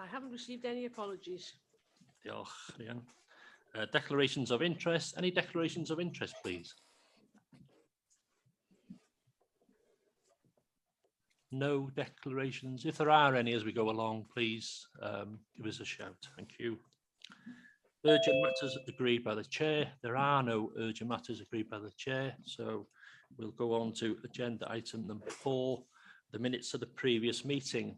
I haven't received any apologies. Diolch, Rhian. Declarations of interest. Any declarations of interest, please? No declarations. If there are any as we go along, please give us a shout. Thank you. Urgent matters agreed by the chair. There are no urgent matters agreed by the chair, so we'll go on to agenda item number 4, the minutes of the previous meeting.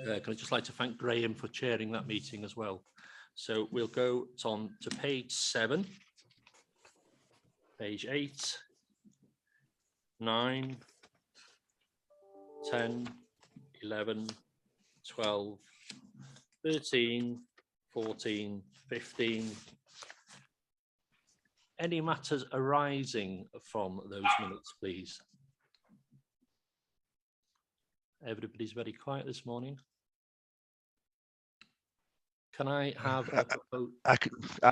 Can I just like to thank Graham for chairing that meeting as well. So we'll go on to page 7, page 8, 9, 10, 11, 12, 13, 14, 15. Any matters arising from those minutes, please? Everybody's very quiet this morning. Can I have I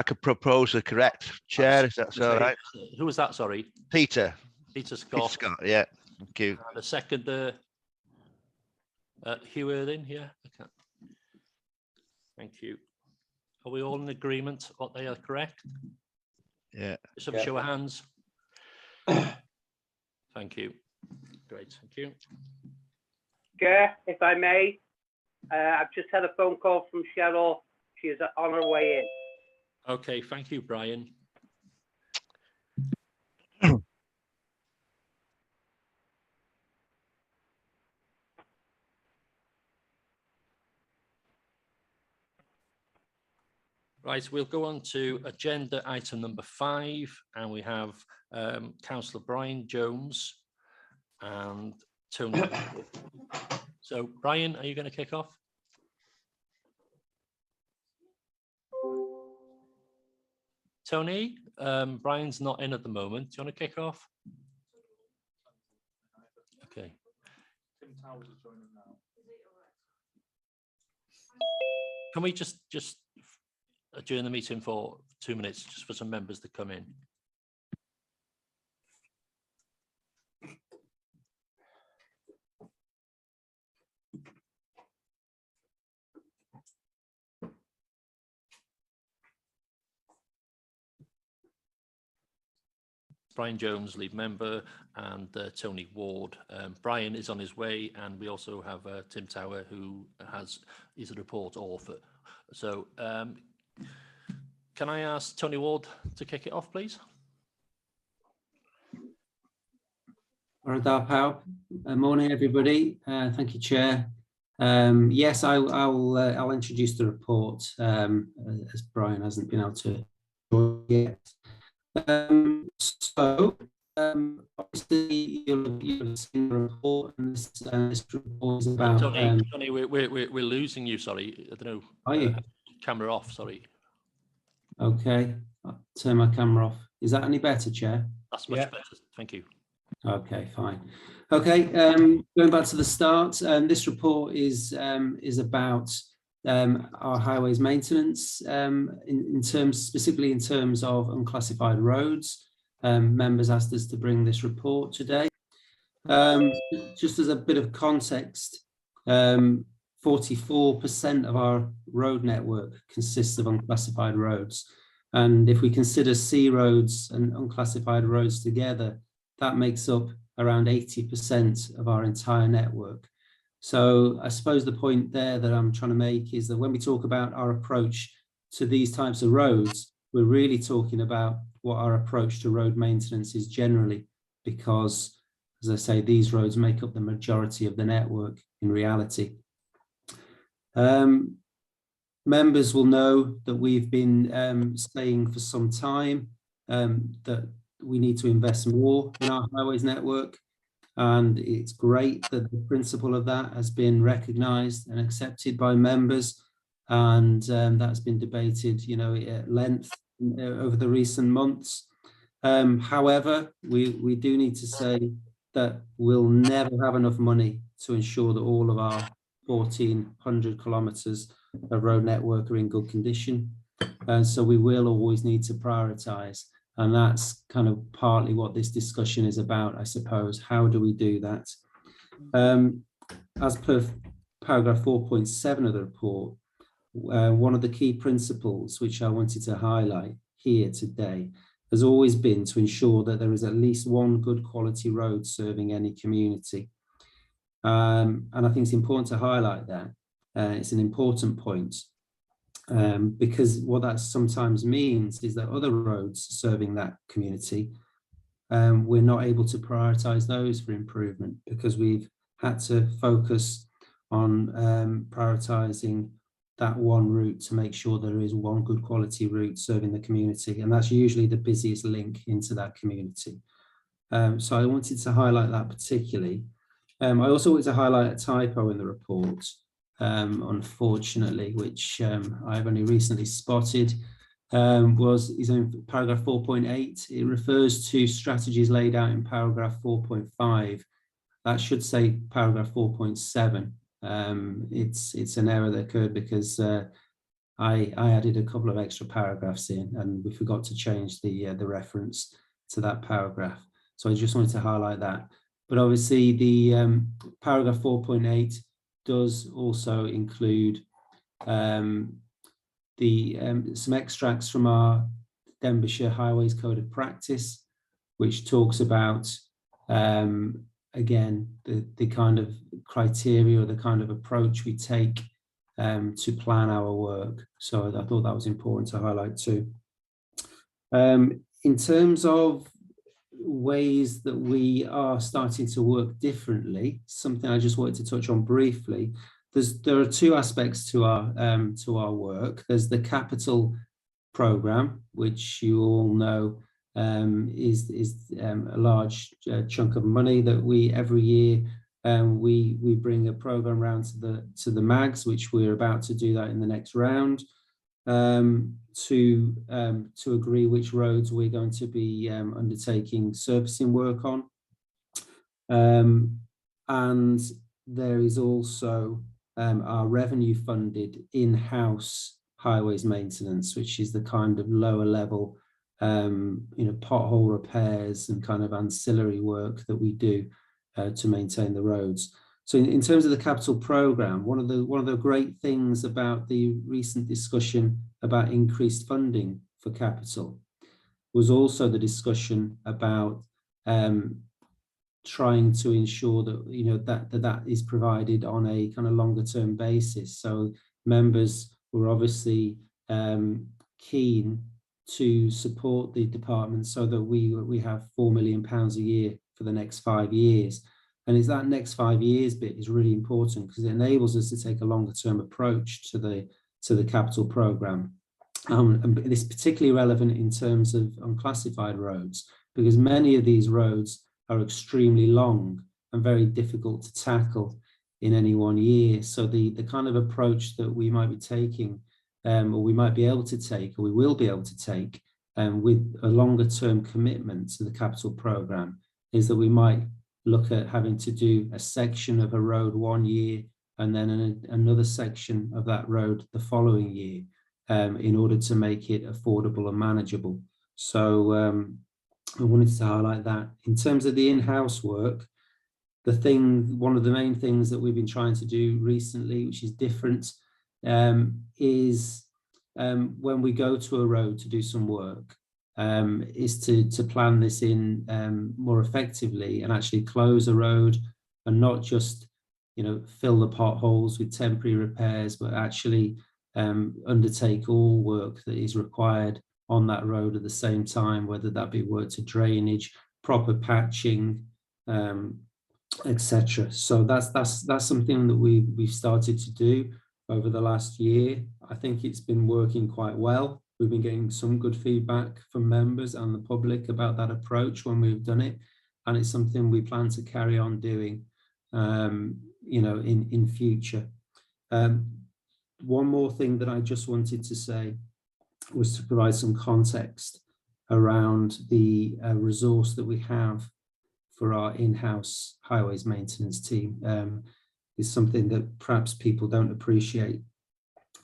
could propose a correct chair, if that's all right. Who was that, sorry? Peter. Peter Scott. Peter Scott, yeah. Thank you. And a second, Hugh Erling, yeah. Okay. Thank you. Are we all in agreement what they are correct? Yeah. Just have a show of hands. Thank you. Great, thank you. Chair, if I may, I've just had a phone call from Cheryl. She is on her way in. Okay, thank you, Brian. Right, we'll go on to agenda item number 5, and we have Councillor Brian Jones and Tony. So, Brian, are you going to kick off? Tony, Brian's not in at the moment. Do you want to kick off? Okay. Tim Towers is joining now. Can we just adjourn the meeting for 2 minutes, just for some members to come in? Brian Jones, lead member, and Tony Ward. Brian is on his way, and we also have Tim Tower, who is a report author. So can I ask Tony Ward to kick it off, please? Morning, everybody. Thank you, Chair. Yes, I'll introduce the report as Brian hasn't been able to join yet. Obviously you'll seen the report, and this report is about. Tony, we're losing you. Sorry, I don't know. Are you? Camera off. Sorry. Okay, I'll turn my camera off. Is that any better, Chair? That's much better. Thank you. Okay, fine. Okay, going back to the start, this report is about our highways maintenance specifically in terms of unclassified roads. Members asked us to bring this report today. Just as a bit of context, 44% of our road network consists of unclassified roads. And if we consider C roads and unclassified roads together, that makes up around 80% of our entire network. So I suppose the point there that I'm trying to make is that when we talk about our approach to these types of roads, we're really talking about what our approach to road maintenance is generally, because, as I say, these roads make up the majority of the network in reality. Members will know that we've been saying for some time that we need to invest more in our highways network. And it's great that the principle of that has been recognised and accepted by members, and that's been debated, at length over the recent months. However, we do need to say that we'll never have enough money to ensure that all of our 1,400 kilometres of road network are in good condition, and so we will always need to prioritise. And that's kind of partly what this discussion is about, I suppose. How do we do that? As per paragraph 4.7 of the report, one of the key principles which I wanted to highlight here today has always been to ensure that there is at least one good quality road serving any community. And I think it's important to highlight that. It's an important point because what that sometimes means is that other roads serving that community, we're not able to prioritise those for improvement because we've had to focus on prioritising that one route to make sure there is one good quality route serving the community, and that's usually the busiest link into that community. So I wanted to highlight that particularly. I also wanted to highlight a typo in the report, unfortunately, which I've only recently spotted, is in paragraph 4.8. It refers to strategies laid out in paragraph 4.5. That should say paragraph 4.7. It's an error that occurred because I added a couple of extra paragraphs in and we forgot to change the reference to that paragraph. So I just wanted to highlight that. But obviously the paragraph 4.8 does also include some extracts from our Denbighshire Highways Code of Practice, which talks about again, the kind of criteria or the kind of approach we take to plan our work. So I thought that was important to highlight too. In terms of ways that we are starting to work differently, something I just wanted to touch on briefly, there are two aspects to our work. There's the capital programme, which you all know is a large chunk of money that we every year we bring a program round to the mags, which we're about to do that in the next round, to agree which roads we're going to be undertaking servicing work on, and there is also our revenue funded in-house highways maintenance, which is the kind of lower level pothole repairs and kind of ancillary work that we do to maintain the roads. So in terms of the capital programme, one of the great things about the recent discussion about increased funding for capital was also the discussion about trying to ensure that that is provided on a kind of longer term basis. So members were obviously keen to support the department so that we have £4 million a year for the next 5 years. And it's that next 5 years bit is really important because it enables us to take a longer term approach to the capital programme. And it's particularly relevant in terms of unclassified roads, because many of these roads are extremely long and very difficult to tackle in any one year. So the kind of approach that we might be taking, or we might be able to take, or we will be able to take with a longer term commitment to the capital programme, is that we might look at having to do a section of a road 1 year and then another section of that road the following year in order to make it affordable and manageable. So I wanted to highlight that. In terms of the in-house work, one of the main things that we've been trying to do recently, which is different, is when we go to a road to do some work, is to plan this in more effectively and actually close a road and not just fill the potholes with temporary repairs, but actually undertake all work that is required on that road at the same time, whether that be work to drainage, proper patching, etc. So that's something that we've started to do over the last year. I think it's been working quite well. We've been getting some good feedback from members and the public about that approach when we've done it, and it's something we plan to carry on doing, in future. One more thing that I just wanted to say was to provide some context around the resource that we have for our in-house highways maintenance team. Is something that perhaps people don't appreciate,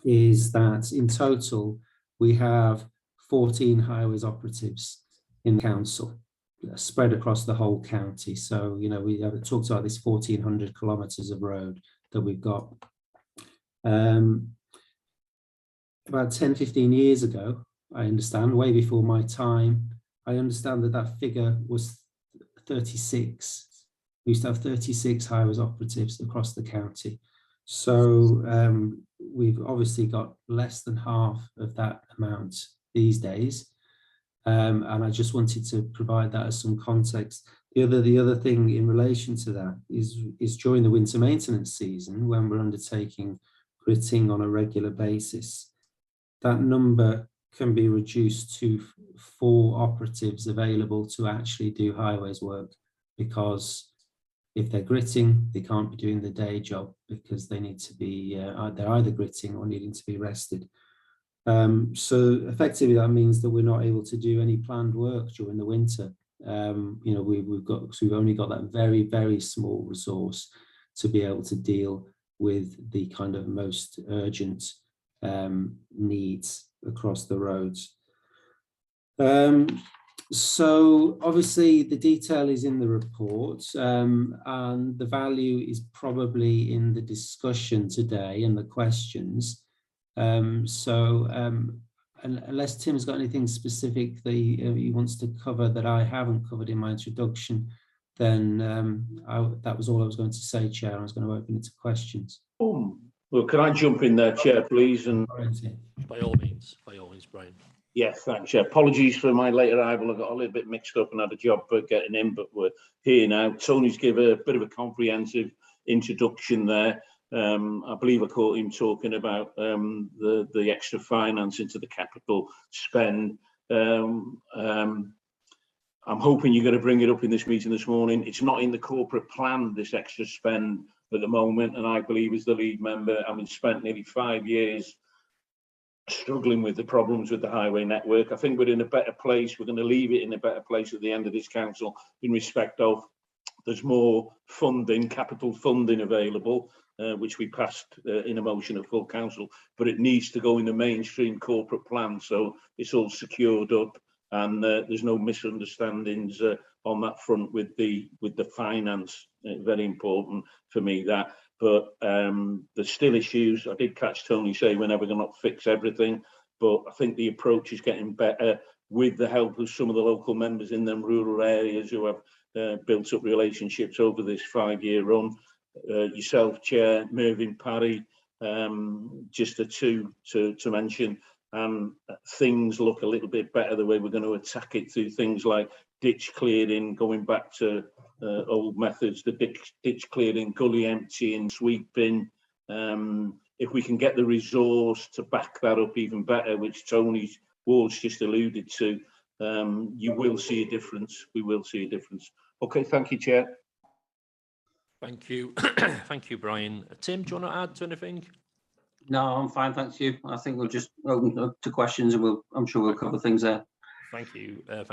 is that in total we have 14 highways operatives in the council spread across the whole county. So we have talked about this 1,400 kilometres of road that we've got About 10, 15 years ago, I understand, way before my time, I understand that that figure was 36. We used to have 36 highways operatives across the county. So we've obviously got less than half of that amount these days. And I just wanted to provide that as some context. The other thing in relation to that is during the winter maintenance season, when we're undertaking gritting on a regular basis, that number can be reduced to 4 operatives available to actually do highways work, because if they're gritting, they can't be doing the day job because they need to be, they're either gritting or needing to be rested. So effectively that means that we're not able to do any planned work during the winter. You know, we've only got that very, very small resource to be able to deal with the kind of most urgent needs across the roads. So obviously the detail is in the report, and the value is probably in the discussion today and the questions. Unless Tim's got anything specific that he wants to cover that I haven't covered in my introduction, then that was all I was going to say, Chair. I was going to open it to questions. Well, can I jump in there, Chair, please? And By all means, Brian. yes, thanks, Chair. Apologies for my late arrival. I got a little bit mixed up and had a job getting in, but we're here now. Tony's given a bit of a comprehensive introduction there. I believe I caught him talking about the extra finance into the capital spend. I'm hoping you're going to bring it up in this meeting this morning. It's not in the corporate plan, this extra spend at the moment, and I believe as the lead member, having spent nearly 5 years struggling with the problems with the highway network, I think we're in a better place. We're going to leave it in a better place at the end of this council in respect of there's more funding, capital funding available, which we passed in a motion at full council, but it needs to go in the mainstream corporate plan, so it's all secured up and there's no misunderstandings on that front with the finance. Very important for me that, but there's still issues. I did catch Tony say we're never going to fix everything, but I think the approach is getting better with the help of some of the local members in them rural areas who have built up relationships over this 5-year run. Yourself, Chair, Mervyn Parry, just the two to mention, and things look a little bit better the way we're going to attack it through things like ditch clearing, going back to old methods, the ditch clearing, gully emptying, sweeping. If we can get the resource to back that up even better, which Tony Ward's just alluded to, you will see a difference. We will see a difference. Okay, thank you, Chair. Thank you. Thank you, Brian. Tim, do you want to add to anything? No, I'm fine, thank you. I think we'll just open up to questions and I'm sure we'll cover things there. Thank you, and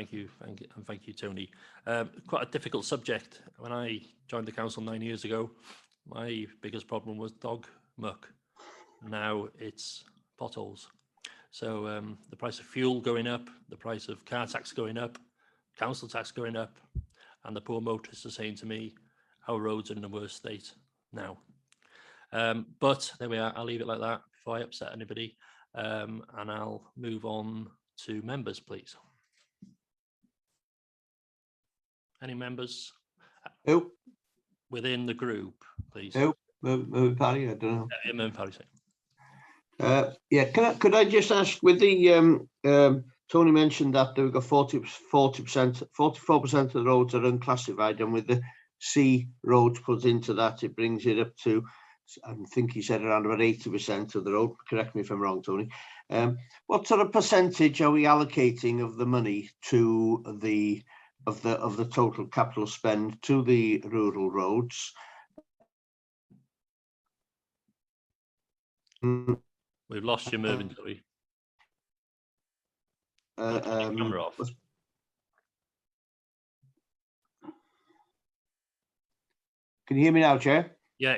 thank you, Tony. Quite a difficult subject. When I joined the council 9 years ago, my biggest problem was dog muck. Now it's potholes. So the price of fuel going up, the price of car tax going up, council tax going up, and the poor motorists are saying to me, our roads are in the worst state now. But there we are. I'll leave it like that before I upset anybody, and I'll move on to members, please. Any members? Who? Within the group, please. Who? Mervyn Parry, I don't know. Yeah, Mervyn Parry. Yeah, could I just ask, with the Tony mentioned that we've got 44% of the roads are unclassified, and with the C roads put into that, it brings it up to, I think he said, around about 80% of the road. Correct me if I'm wrong, Tony. What sort of percentage are we allocating of the money to the total capital spend to the rural roads? We've lost you, Mervyn. Sorry. Camera off. Can you hear me now, Chair? Yeah,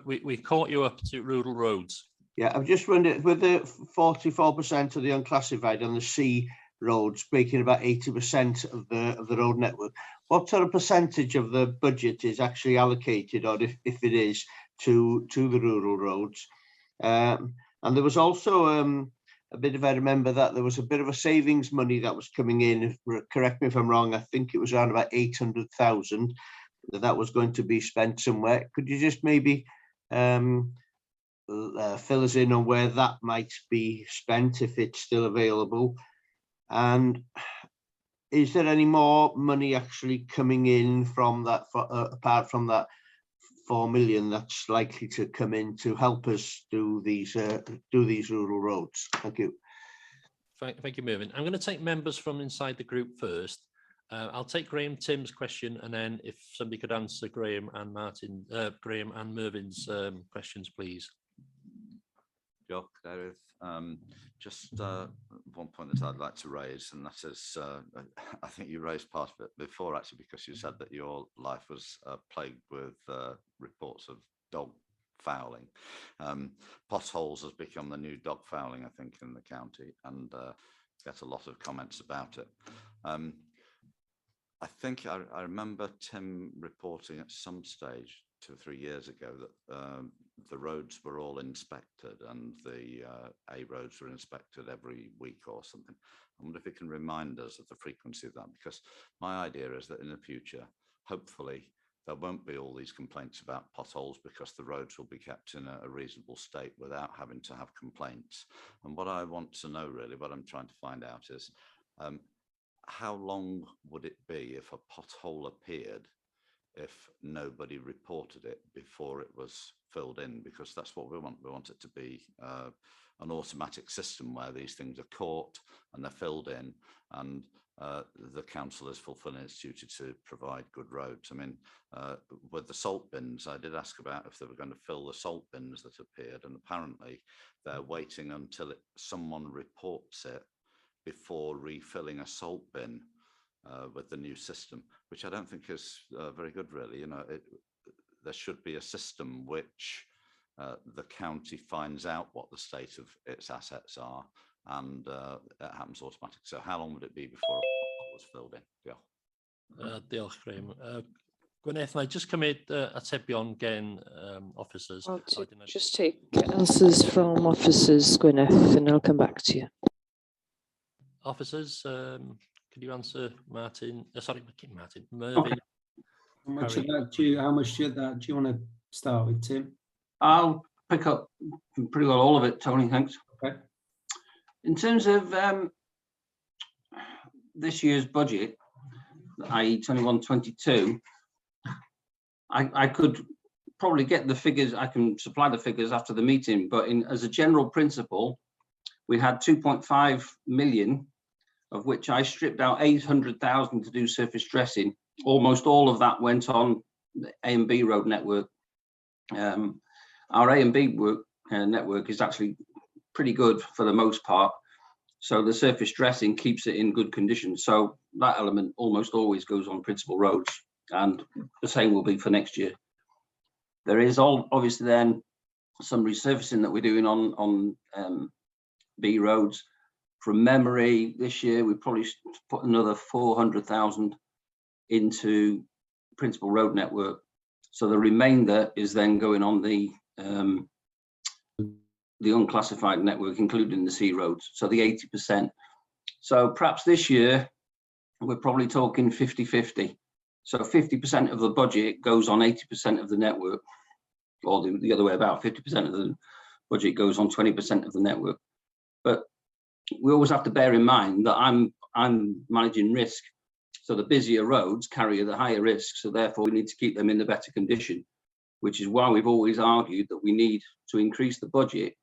we caught you up to rural roads. Yeah, I've just wondered, with the 44% of the unclassified on the C roads, making about 80% of the road network, what sort of percentage of the budget is actually allocated, or if it is, to the rural roads? And there was also a bit of, I remember that there was a bit of a savings money that was coming in. Correct me if I'm wrong. I think it was around about 800,000 that was going to be spent somewhere. Could you just maybe fill us in on where that might be spent, if it's still available? And is there any more money actually coming in from that, apart from that 4 million that's likely to come in to help us do these rural roads? Thank you. Thank you, Mervyn. I'm going to take members from inside the group first. I'll take Graham Tim's question, and then if somebody could answer Graham and Mervyn's questions, please. Jock, Gareth. Just one point that I'd like to raise, and that is, I think you raised part of it before, actually, because you said that your life was plagued with reports of dog fouling. Potholes has become the new dog fouling, I think, in the county, and get a lot of comments about it. I think I remember Tim reporting at some stage 2 or 3 years ago that the roads were all inspected, and the A roads were inspected every week or something. I wonder if you can remind us of the frequency of that, because my idea is that in the future, hopefully, there won't be all these complaints about potholes, because the roads will be kept in a reasonable state without having to have complaints. And what I want to know, really, what I'm trying to find out is, how long would it be if a pothole appeared if nobody reported it before it was filled in? Because that's what we want. We want it to be an automatic system where these things are caught and they're filled in, and the council is fulfilling its duty to provide good roads. I mean, with the salt bins, I did ask about if they were going to fill the salt bins that appeared, and apparently they're waiting until someone reports it before refilling a salt bin with the new system, which I don't think is very good, really. You know, there should be a system which the county finds out what the state of its assets are, and it happens automatically. So how long would it be before it was filled in? Yeah. Diolch, Graham. Gwyneth, I just cymryd atebion gen officers. Just take answers from officers, Gwyneth, and I'll come back to you. Officers, could you answer Martin? Sorry, Martin. Mervyn. Okay. How much of that do you want to start with, Tim? I'll pick up pretty well all of it, Tony, thanks. Okay. In terms of this year's budget, i.e. 21-22, I could probably get the figures, I can supply the figures after the meeting, but as a general principle, we had 2.5 million, of which I stripped out 800,000 to do surface dressing. Almost all of that went on the A and B road network. Our A and B network is actually pretty good for the most part. So the surface dressing keeps it in good condition. So that element almost always goes on principal roads, and the same will be for next year. There is obviously then some resurfacing that we're doing on B roads. From memory, this year we probably put another 400,000 into principal road network. So the remainder is then going on the unclassified network, including the C roads, so the 80%. So perhaps this year we're probably talking 50-50. So 50% of the budget goes on 80% of the network, or the other way about, 50% of the budget goes on 20% of the network. But we always have to bear in mind that I'm managing risk. So the busier roads carry the higher risk. So therefore we need to keep them in the better condition, which is why we've always argued that we need to increase the budget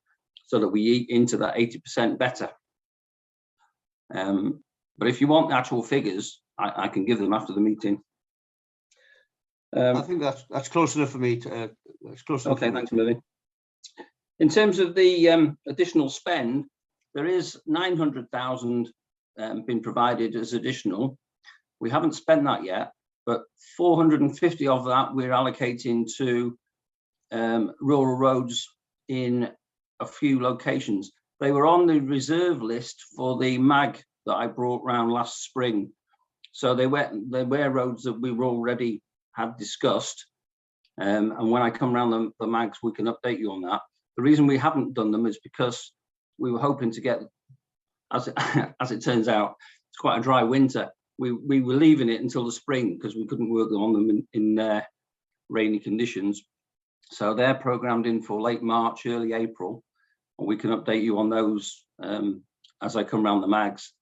so that we eat into that 80% better. But if you want actual figures, I can give them after the meeting. I think that's close enough for me. That's close enough. Okay, thanks, Mervyn. In terms of the additional spend, there is 900,000 been provided as additional. We haven't spent that yet, but 450 of that we're allocating to rural roads in a few locations. They were on the reserve list for the MAG that I brought round last spring. So they were roads that we already had discussed. And when I come around the MAGs, we can update you on that. The reason we haven't done them is because we were hoping to get, as it turns out, it's quite a dry winter. We were leaving it until the spring because we couldn't work on them in rainy conditions. So they're programmed in for late March, early April, and we can update you on those as I come around the mags.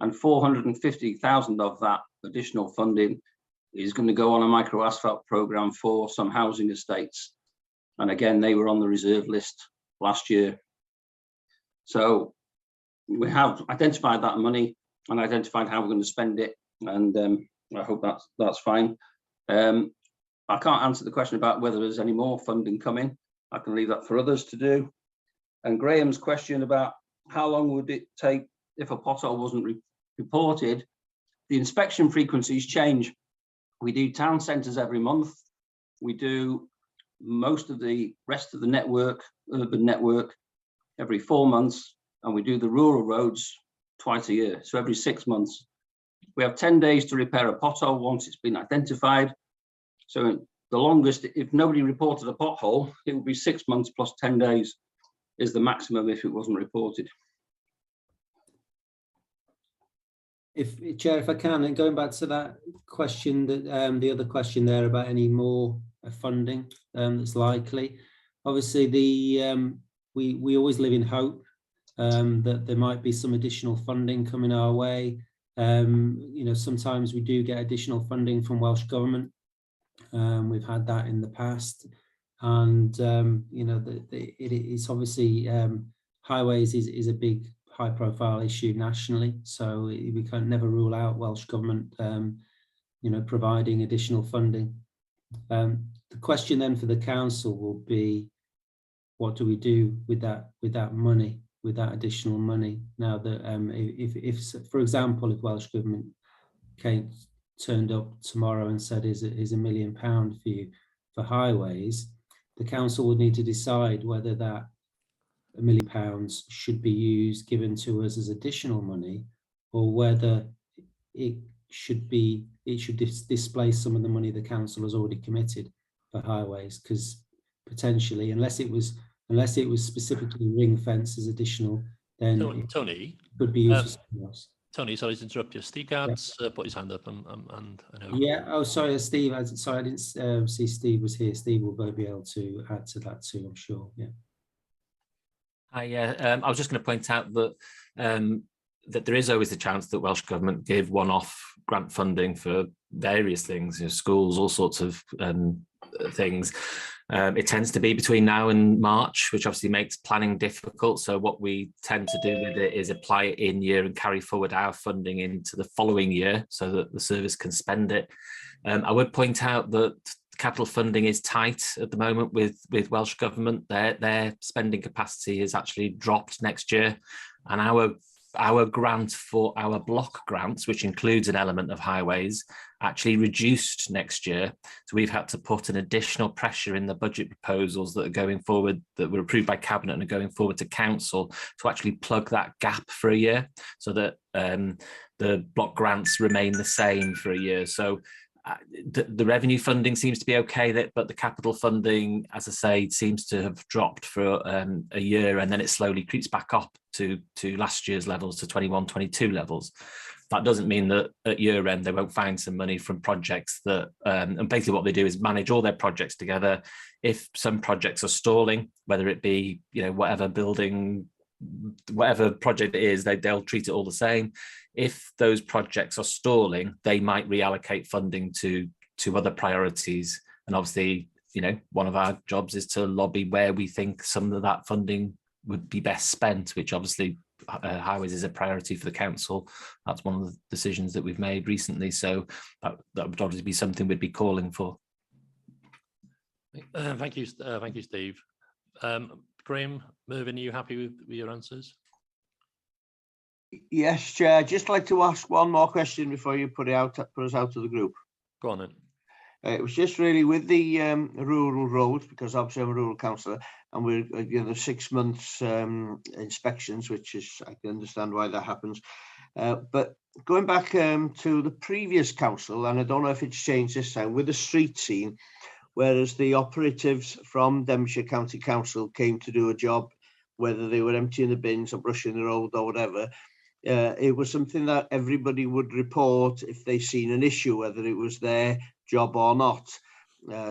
And 450,000 of that additional funding is going to go on a micro asphalt program for some housing estates. And again, they were on the reserve list last year. So we have identified that money and identified how we're going to spend it. And I hope that's fine. I can't answer the question about whether there's any more funding coming. I can leave that for others to do. And Graham's question about how long would it take if a pothole wasn't reported, the inspection frequencies change. We do town centres every month. We do most of the rest of the network, urban network, every 4 months, and we do the rural roads twice a year, so every 6 months. We have 10 days to repair a pothole once it's been identified. So the longest, if nobody reported a pothole, it would be 6 months plus 10 days is the maximum if it wasn't reported. Chair, if I can, and going back to that question, that the other question there about any more funding that's likely. Obviously, we always live in hope that there might be some additional funding coming our way. You know, sometimes we do get additional funding from Welsh Government. We've had that in the past, and you know, it's obviously highways is a big high-profile issue nationally, so we can never rule out Welsh Government, you know, providing additional funding. The question then for the council will be, what do we do with that money, with that additional money? Now that if for example, if Welsh Government turned up tomorrow and said, "Here's £1 million for you for highways," the council would need to decide whether that £1 million should be given to us as additional money, or whether it should displace some of the money the council has already committed for highways, because potentially, unless it was specifically ring fenced as additional, then Tony, it could be used for something else. Tony, sorry to interrupt you. Steve Gard's put his hand up, and I know. Yeah. Oh, sorry, Steve. Sorry, I didn't see Steve was here. Steve will be able to add to that too, I'm sure. Yeah. I was just going to point out that that there is always the chance that Welsh Government give one-off grant funding for various things, you know, schools, all sorts of things. It tends to be between now and March, which obviously makes planning difficult. So what we tend to do with it is apply it in year and carry forward our funding into the following year so that the service can spend it. I would point out that capital funding is tight at the moment with Welsh Government. Their spending capacity has actually dropped next year, and our grant for our block grants, which includes an element of highways, actually reduced next year. So we've had to put an additional pressure in the budget proposals that are going forward, that were approved by Cabinet and are going forward to Council, to actually plug that gap for a year, so that the block grants remain the same for a year. So the revenue funding seems to be okay, but the capital funding, as I say, seems to have dropped for a year, and then it slowly creeps back up to last year's levels, to 21-22 levels. That doesn't mean that at year end they won't find some money from projects that, and basically what they do is manage all their projects together. If some projects are stalling, whether it be, you know, whatever building, whatever project it is, they'll treat it all the same. If those projects are stalling, they might reallocate funding to other priorities. And obviously, you know, one of our jobs is to lobby where we think some of that funding would be best spent, which obviously highways is a priority for the council. That's one of the decisions that we've made recently. So that would obviously be something we'd be calling for. Thank you, Steve. Graham, Mervyn, are you happy with your answers? Yes, Chair. I'd just like to ask one more question before you put us out to the group. Go on then. It was just really with the rural roads, because obviously I'm a rural councillor, and we're, you know, 6 months inspections, which is, I can understand why that happens. But going back to the previous council, and I don't know if it's changed this time, with the street scene, whereas the operatives from Denbighshire County Council came to do a job, whether they were emptying the bins or brushing the road or whatever. It was something that everybody would report if they seen an issue, whether it was their job or not.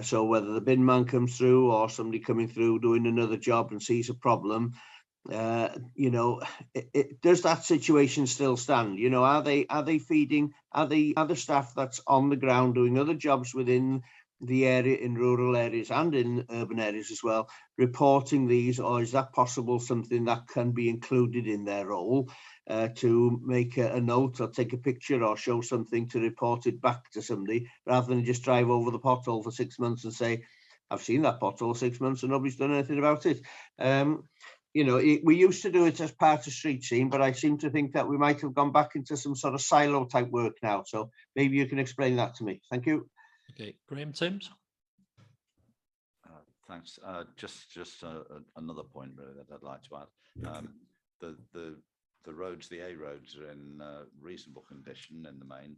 So whether the bin man comes through or somebody coming through doing another job and sees a problem, you know, does that situation still stand? You know, are they feeding, are the staff that's on the ground doing other jobs within the area, in rural areas and in urban areas as well, reporting these, or is that possible something that can be included in their role, to make a note or take a picture or show something to report it back to somebody, rather than just drive over the pothole for 6 months and say, I've seen that pothole 6 months and nobody's done anything about it. You know, we used to do it as part of street scene, but I seem to think that we might have gone back into some sort of silo type work now. So maybe you can explain that to me. Thank you. Okay, Graham Timms. Thanks. Just another point really that I'd like to add. The roads, the A roads, are in reasonable condition in the main.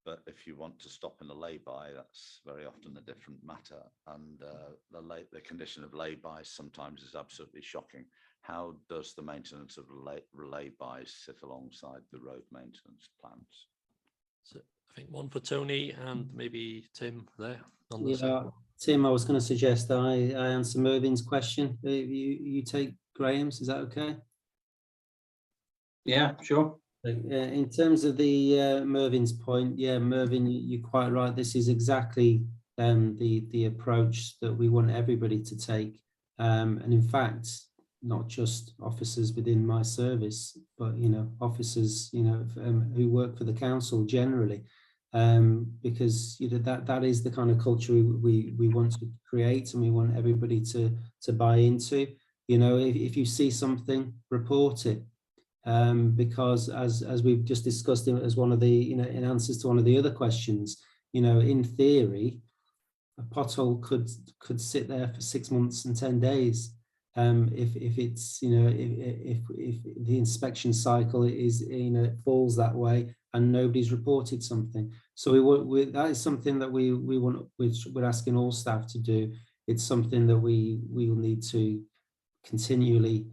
But if you want to stop in a lay-by, that's very often a different matter. And the condition of lay-bys sometimes is absolutely shocking. How does the maintenance of lay-bys sit alongside the road maintenance plans? So I think one for Tony and maybe Tim there. On the Yeah, second. Tim, I was going to suggest I answer Mervyn's question. You take Graham's, is that okay? Yeah, sure. In terms of the Mervyn's point, yeah, Mervyn, you're quite right. This is exactly the approach that we want everybody to take. And in fact, not just officers within my service, but, you know, officers, you know, who work for the council generally, because, you know, that is the kind of culture we want to create, and we want everybody to buy into. You know, if you see something, report it. Because as we've just discussed as one of the, you know, in answers to one of the other questions, you know, in theory, a pothole could sit there for 6 months and 10 days. If it's, you know, if the inspection cycle is, you know, it falls that way and nobody's reported something. So that is something that we want, which we're asking all staff to do. It's something that we will need to continually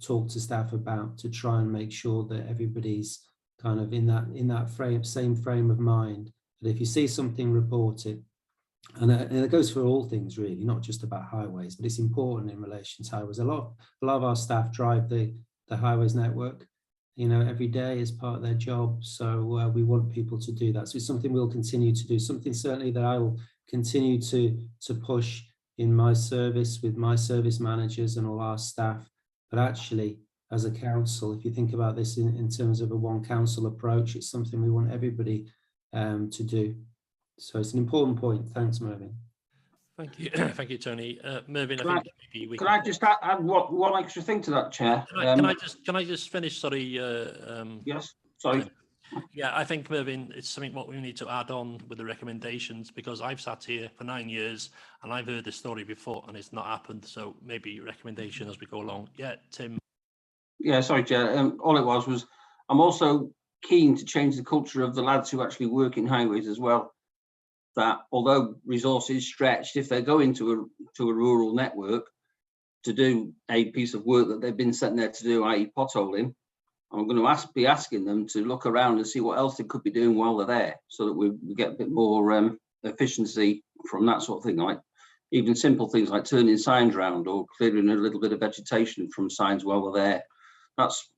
talk to staff about, to try and make sure that everybody's kind of in that same frame of mind, that if you see something, report it. And it goes for all things really, not just about highways, but it's important in relation to highways. A lot of our staff drive the highways network, you know, every day as part of their job. So we want people to do that. So it's something we'll continue to do, something certainly that I will continue to push in my service with my service managers and all our staff. But actually, as a council, if you think about this in terms of a one council approach, it's something we want everybody to do. So it's an important point. Thanks, Mervyn. Thank you. Thank you, Tony. Mervyn, I think maybe we Can I just add one extra thing to that, Chair? Can I just finish? Sorry. Yes, sorry. Yeah, I think, Mervyn, it's something what we need to add on with the recommendations, because I've sat here for 9 years and I've heard this story before and it's not happened. So maybe recommendation as we go along. Yeah, Tim. Yeah, sorry, Chair. All it was I'm also keen to change the culture of the lads who actually work in highways as well. That although resources stretched, if they go into a rural network to do a piece of work that they've been sent there to do, i.e. potholing, I'm going to be asking them to look around and see what else they could be doing while they're there, so that we get a bit more efficiency from that sort of thing, like even simple things like turning signs around or clearing a little bit of vegetation from signs while they're there. That's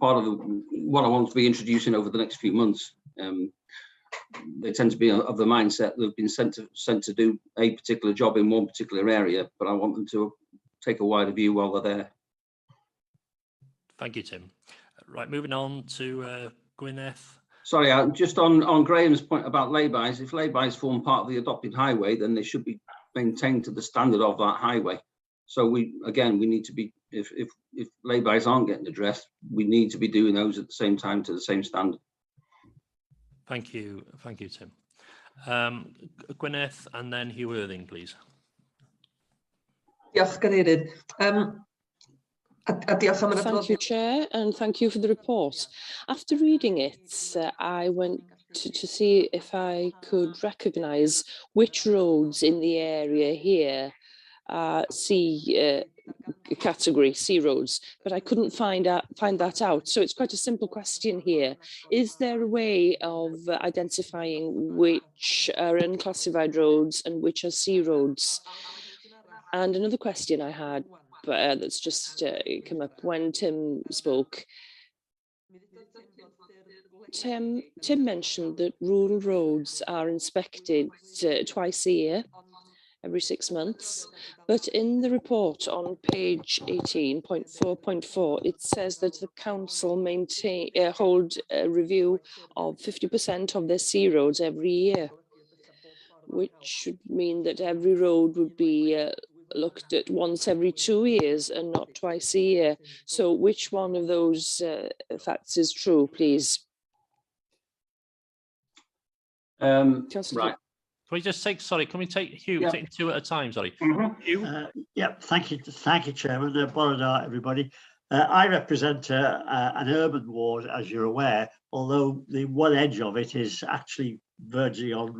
part of what I want to be introducing over the next few months. They tend to be of the mindset they've been sent to do a particular job in one particular area, but I want them to take a wider view while they're there. Thank you, Tim. Right, moving on to Gwyneth. Sorry, just on Graham's point about laybys. If laybys form part of the adopted highway, then they should be maintained to the standard of that highway. So we need to be, if laybys aren't getting addressed, we need to be doing those at the same time to the same standard. Thank you, Tim. Gwyneth and then Hugh Worthing, please. Diolch, Cadeirydd. Thank you, Chair, and thank you for the report. After reading it, I went to see if I could recognise which roads in the area here are C category, C roads, but I couldn't find that out. So it's quite a simple question here. Is there a way of identifying which are unclassified roads and which are C roads? And another question I had, that's just come up when Tim spoke. Tim mentioned that rural roads are inspected twice a year, every 6 months, but in the report on page 18.4.4, it says that the council hold a review of 50% of their C roads every year, which should mean that every road would be looked at once every 2 years and not twice a year. So which one of those facts is true, please? Right. Can we just take, sorry, can we take Hugh, Yeah. take two at a time, sorry. Hugh? Yeah, thank you, Chairman. Bonadar, everybody. I represent an urban ward, as you're aware, although the one edge of it is actually verging on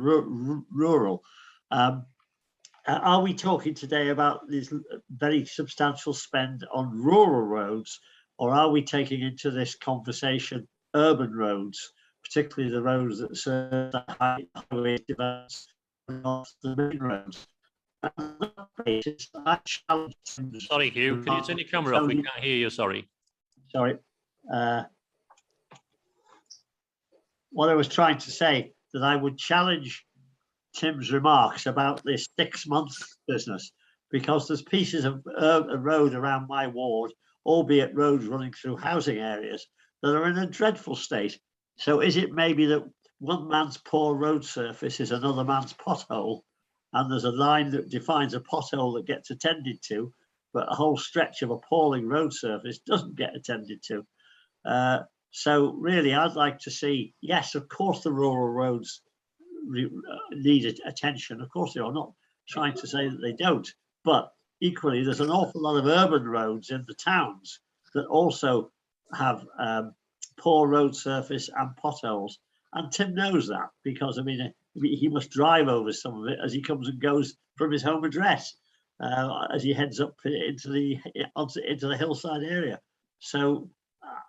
rural. Are we talking today about this very substantial spend on rural roads, or are we taking into this conversation urban roads, particularly the roads that serve the highway developments, not the main roads? Sorry, Hugh, can you turn your camera off? We can't hear you, sorry. Sorry. What I was trying to say, that I would challenge Tim's remarks about this 6 months business, because there's pieces of a road around my ward, albeit roads running through housing areas, that are in a dreadful state. So is it maybe that one man's poor road surface is another man's pothole, and there's a line that defines a pothole that gets attended to, but a whole stretch of appalling road surface doesn't get attended to? So really, I'd like to see, yes, of course, the rural roads need attention. Of course, they are not trying to say that they don't, but equally, there's an awful lot of urban roads in the towns that also have poor road surface and potholes. And Tim knows that, because I mean, he must drive over some of it as he comes and goes from his home address, as he heads up into the hillside area. So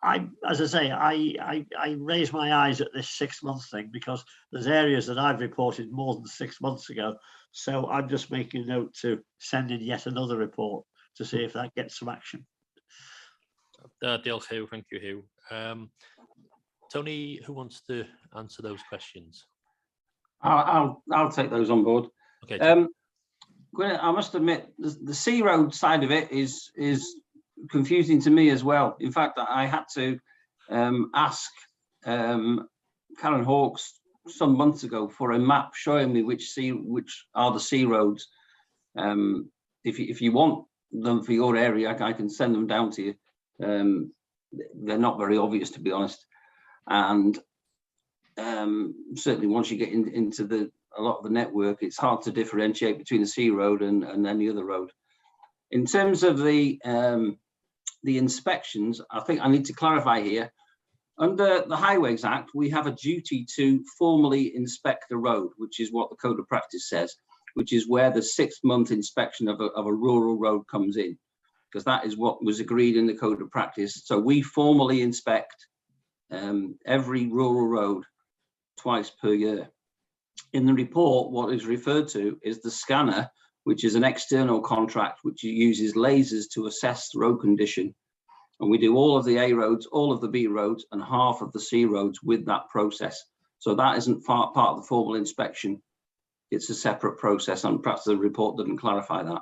as I say, I raise my eyes at this 6 month thing, because there's areas that I've reported more than 6 months ago. So I'm just making a note to send in yet another report to see if that gets some action. Diolch, Hugh. Thank you, Hugh. Tony, who wants to answer those questions? I'll take those on board. Okay. I must admit, the C road side of it is confusing to me as well. In fact, I had to ask Karen Hawkes some months ago for a map showing me which are the C roads. If you want them for your area, I can send them down to you. They're not very obvious, to be honest, and certainly once you get into a lot of the network, it's hard to differentiate between the C road and any other road. In terms of the inspections, I think I need to clarify here. Under the Highways Act, we have a duty to formally inspect the road, which is what the Code of Practice says, which is where the 6 month inspection of a rural road comes in, because that is what was agreed in the Code of Practice. So we formally inspect every rural road twice per year. In the report, what is referred to is the scanner, which is an external contract which uses lasers to assess the road condition. And we do all of the A roads, all of the B roads, and half of the C roads with that process. So that isn't part of the formal inspection. It's a separate process, and perhaps the report didn't clarify that.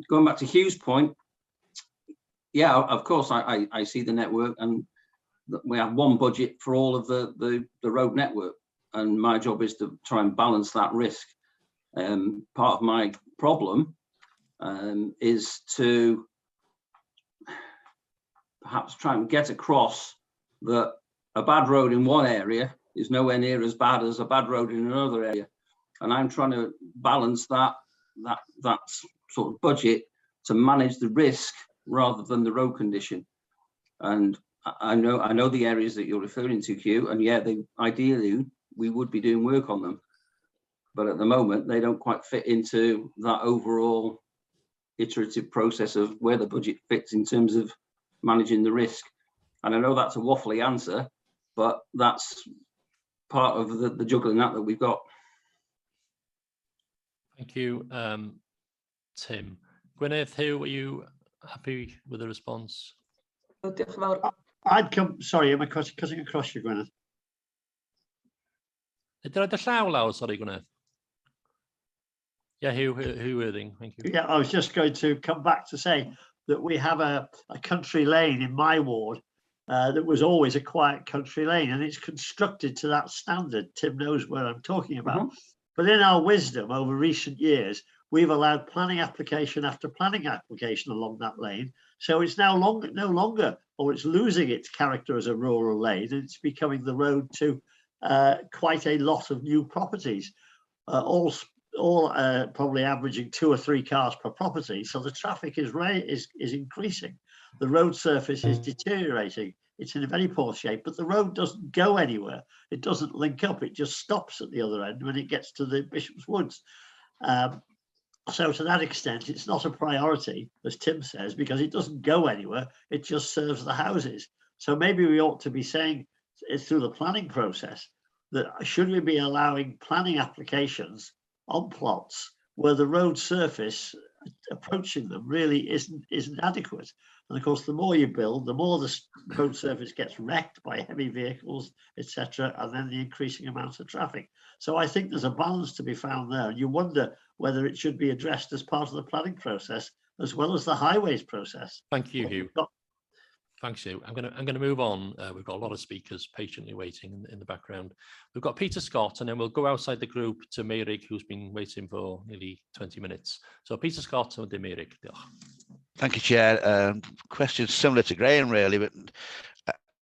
Going back to Hugh's point, yeah, of course, I see the network, and we have one budget for all of the road network, and my job is to try and balance that risk. Part of my problem is to perhaps try and get across that a bad road in one area is nowhere near as bad as a bad road in another area, and I'm trying to balance that sort of budget to manage the risk rather than the road condition. And I know the areas that you're referring to, Hugh, and yeah, ideally we would be doing work on them, but at the moment they don't quite fit into that overall iterative process of where the budget fits in terms of managing the risk. And I know that's a waffly answer, but that's part of the juggling that we've got. Thank you, Tim. Gwyneth, who are you happy with the response? I'd come, sorry, am I cutting across you, Gwyneth? Did I llaw lawr, sorry, Gwyneth? Yeah, Hugh Worthing, thank you. Yeah, I was just going to come back to say that we have a country lane in my ward that was always a quiet country lane, and it's constructed to that standard. Tim knows what I'm talking about. But in our wisdom over recent years, we've allowed planning application after planning application along that lane. So it's now no longer, or it's losing its character as a rural lane, and it's becoming the road to quite a lot of new properties, all probably averaging 2 or 3 cars per property. So the traffic is increasing. The road surface is deteriorating. It's in a very poor shape, but the road doesn't go anywhere. It doesn't link up. It just stops at the other end when it gets to the Bishop's Woods. So to that extent, it's not a priority, as Tim says, because it doesn't go anywhere. It just serves the houses. So maybe we ought to be saying through the planning process that should we be allowing planning applications on plots where the road surface approaching them really isn't adequate. And of course, the more you build, the more the road surface gets wrecked by heavy vehicles, etc., and then the increasing amounts of traffic. So I think there's a balance to be found there. And you wonder whether it should be addressed as part of the planning process as well as the highways process. Thank you, Hugh. Thanks, Hugh. I'm going to move on. We've got a lot of speakers patiently waiting in the background. We've got Peter Scott, and then we'll go outside the group to Meirig, who's been waiting for nearly 20 minutes. So Peter Scott and then Meirig. Thank you, Chair. Question similar to Graham, really, but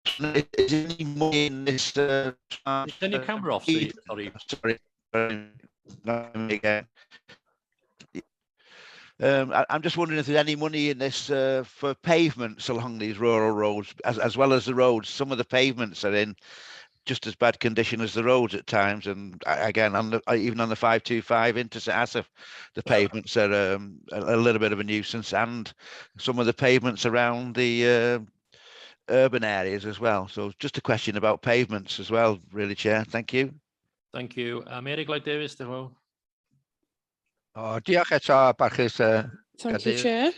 is there any money in this? Turn your camera off, Steve. Sorry. Again. I'm just wondering if there's any money in this for pavements along these rural roads, as well as the roads. Some of the pavements are in just as bad condition as the roads at times, and again, even on the 525 into St Asaph, the pavements are a little bit of a nuisance, and some of the pavements around the urban areas as well. So just a question about pavements as well, really, Chair. Thank you. Thank you. Meirig Lloyd Davies, diolch. Diolch eto, barchus. Thank you, Chair.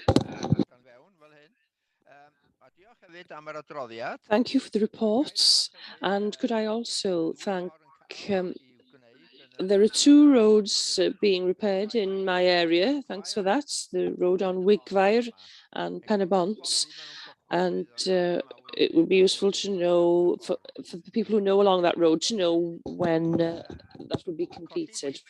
Thank you for the reports, and could I also thank there are 2 roads being repaired in my area. Thanks for that. The road on Wigvair and Penabont, and it would be useful to know for the people who know along that road to know when that would be completed.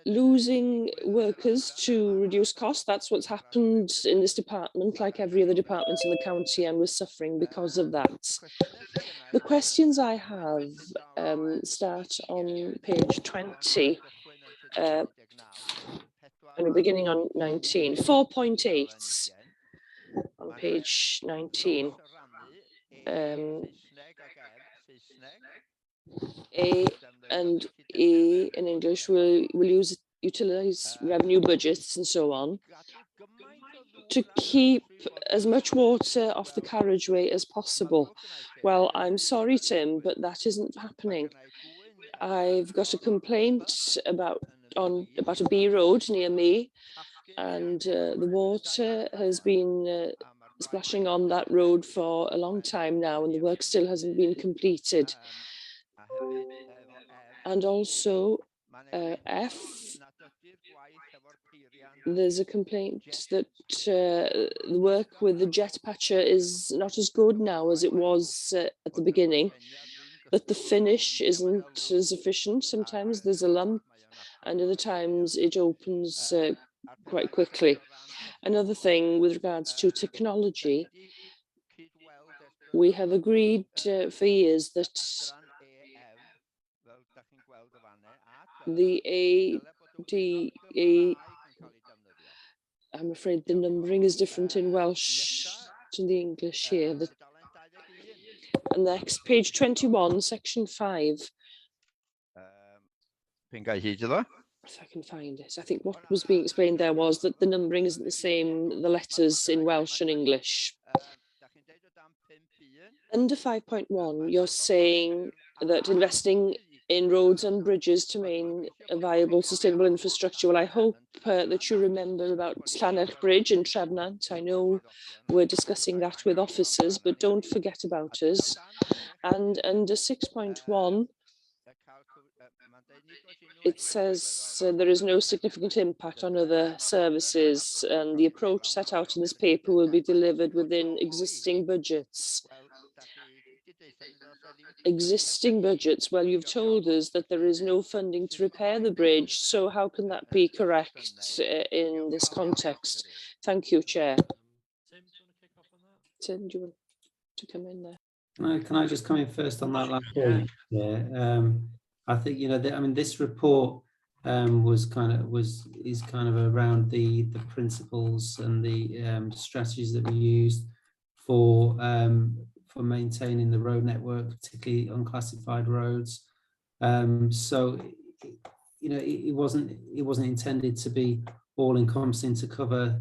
Losing workers to reduce costs, that's what's happened in this department, like every other department in the county, and we're suffering because of that. The questions I have start on page 20 and we're beginning on 19. 4.8 on page 19. A and E in English will utilize revenue budgets and so on to keep as much water off the carriageway as possible. Well, I'm sorry, Tim, but that isn't happening. I've got a complaint about a B road near me, and the water has been splashing on that road for a long time now, and the work still hasn't been completed. And also F, there's a complaint that the work with the jet patcher is not as good now as it was at the beginning, that the finish isn't as efficient. Sometimes there's a lump, and other times it opens quite quickly. Another thing with regards to technology, we have agreed for years that the ADA, I'm afraid the numbering is different in Welsh to the English here. And next, page 21, section 5. Think I hear you there. If I can find it. I think what was being explained there was that the numbering isn't the same, the letters in Welsh and English. Under 5.1, you're saying that investing in roads and bridges to maintain a viable, sustainable infrastructure. Well, I hope that you remember about Llanelch Bridge in Trefnant. I know we're discussing that with officers, but don't forget about us. And under 6.1, it says there is no significant impact on other services, and the approach set out in this paper will be delivered within existing budgets. Existing budgets, well, you've told us that there is no funding to repair the bridge, so how can that be correct in this context? Thank you, Chair. Tim, do you want to come in there? Can I just come in first on that last point? Yeah, I think, you know, I mean, this report is kind of around the principles and the strategies that we used for maintaining the road network, particularly unclassified roads. So, you know, it wasn't intended to be all-encompassing to cover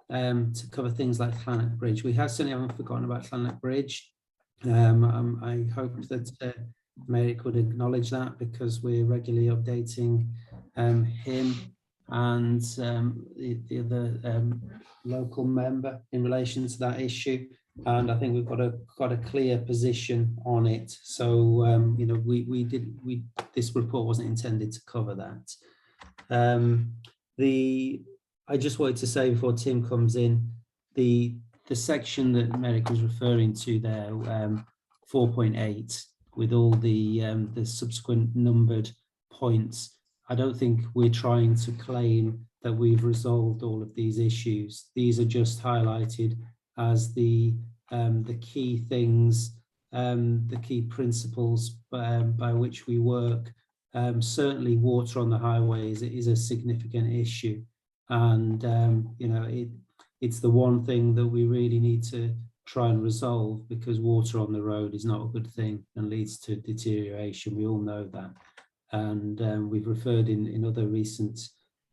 things like Llanelch Bridge. We certainly haven't forgotten about Llanelch Bridge. I hope that Merrick would acknowledge that, because we're regularly updating him and the other local member in relation to that issue. And I think we've got a clear position on it. So you know, this report wasn't intended to cover that. I just wanted to say before Tim comes in, the section that Merrick was referring to there, 4.8, with all the subsequent numbered points. I don't think we're trying to claim that we've resolved all of these issues. These are just highlighted as the key things, the key principles by which we work. Certainly water on the highways is a significant issue, and you know, it's the one thing that we really need to try and resolve, because water on the road is not a good thing and leads to deterioration. We all know that, and we've referred in other recent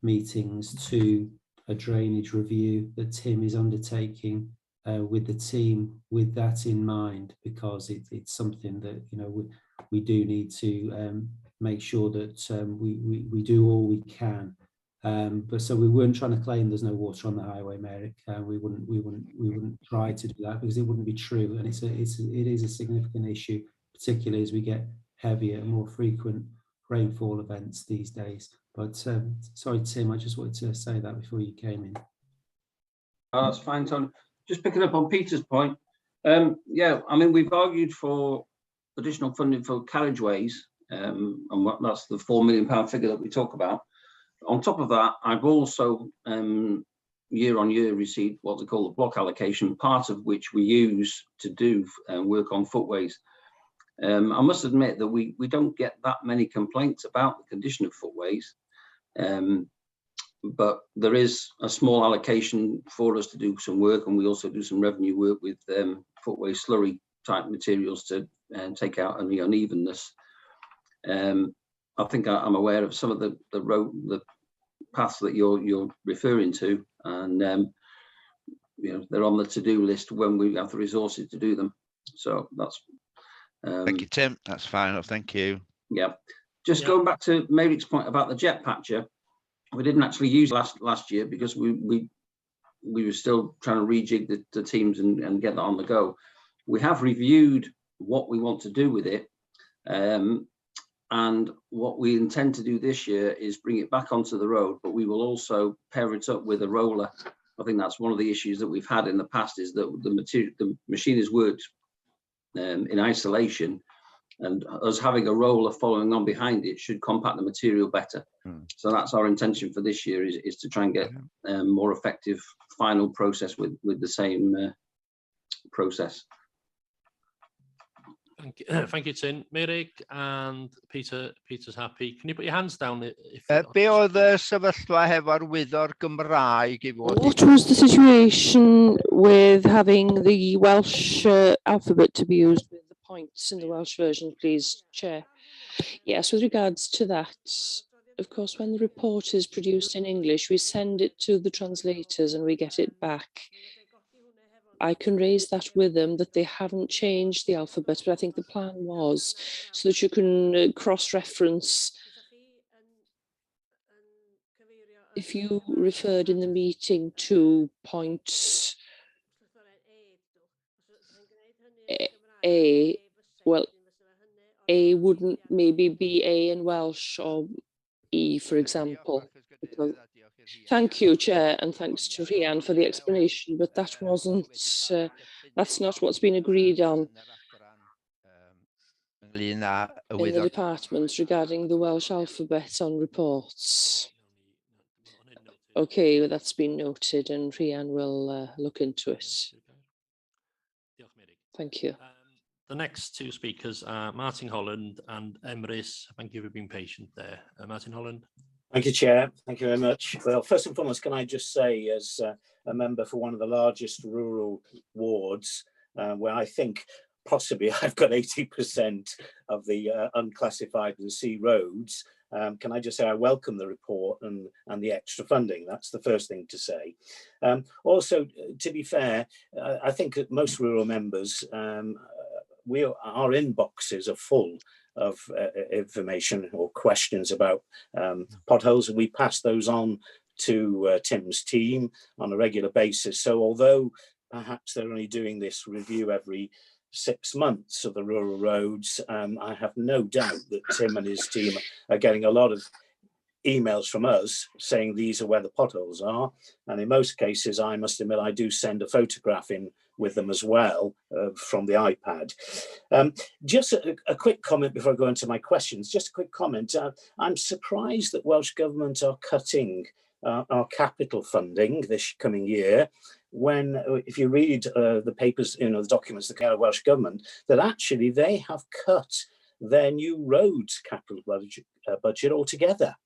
meetings to a drainage review that Tim is undertaking with the team with that in mind, because it's something that, you know, we do need to make sure that we do all we can. But so we weren't trying to claim there's no water on the highway, Merrick. We wouldn't try to do that, because it wouldn't be true, and it is a significant issue, particularly as we get heavier and more frequent rainfall events these days. But sorry, Tim, I just wanted to say that before you came in. Oh, that's fine, Tony. Just picking up on Peter's point. Yeah, I mean, we've argued for additional funding for carriageways, and that's the £4 million figure that we talk about. On top of that, I've also year on year received what they call the block allocation, part of which we use to do work on footways. I must admit that we don't get that many complaints about the condition of footways, but there is a small allocation for us to do some work, and we also do some revenue work with footway slurry type materials to take out any unevenness. I think I'm aware of some of the paths that you're referring to, and you know, they're on the to-do list when we have the resources to do them. So that's thank you, Tim. That's fine. Thank you. Yeah, just going back to Merrick's point about the jet patcher, we didn't actually use last year because we were still trying to rejig the teams and get that on the go. We have reviewed what we want to do with it. And what we intend to do this year is bring it back onto the road, but we will also pair it up with a roller. I think that's one of the issues that we've had in the past, is that the machine has worked in isolation, and us having a roller following on behind it should compact the material better. So that's our intention for this year, is to try and get more effective final process with the same process. Thank you, Tim. Merrick and Peter's happy. Can you put your hands down? Be oedd y sefyllfa hefo'r wyddor Gymraeg I fod? What was the situation with having the Welsh alphabet to be used with the points in the Welsh version, please, Chair. Yes, with regards to that, of course, when the report is produced in English, we send it to the translators and we get it back. I can raise that with them, that they haven't changed the alphabet, but I think the plan was so that you can cross-reference. If you referred in the meeting to point A, well, A wouldn't maybe be A in Welsh or E, for example. Thank you, Chair, and thanks to Rhian for the explanation, but that wasn't, that's not what's been agreed on in the department regarding the Welsh alphabet on reports. Okay, well, that's been noted and Rhian will look into it. Thank you. The next two speakers are Martin Holland and Emrys. Thank you for being patient there. Martin Holland. Thank you, Chair. Thank you very much. Well, first and foremost, can I just say, as a member for one of the largest rural wards, where I think possibly I've got 80% of the unclassified and C roads, can I just say I welcome the report and the extra funding. That's the first thing to say. Also, to be fair, I think that most rural members, our inboxes are full of information or questions about potholes, and we pass those on to Tim's team on a regular basis. So although perhaps they're only doing this review every 6 months of the rural roads, I have no doubt that Tim and his team are getting a lot of emails from us saying these are where the potholes are, and in most cases I must admit I do send a photograph in with them as well from the iPad. Just a quick comment before I go into my questions. Just a quick comment. I'm surprised that Welsh Government are cutting our capital funding this coming year, when if you read the papers, the documents that came out of Welsh Government, that actually they have cut their new roads capital budget altogether.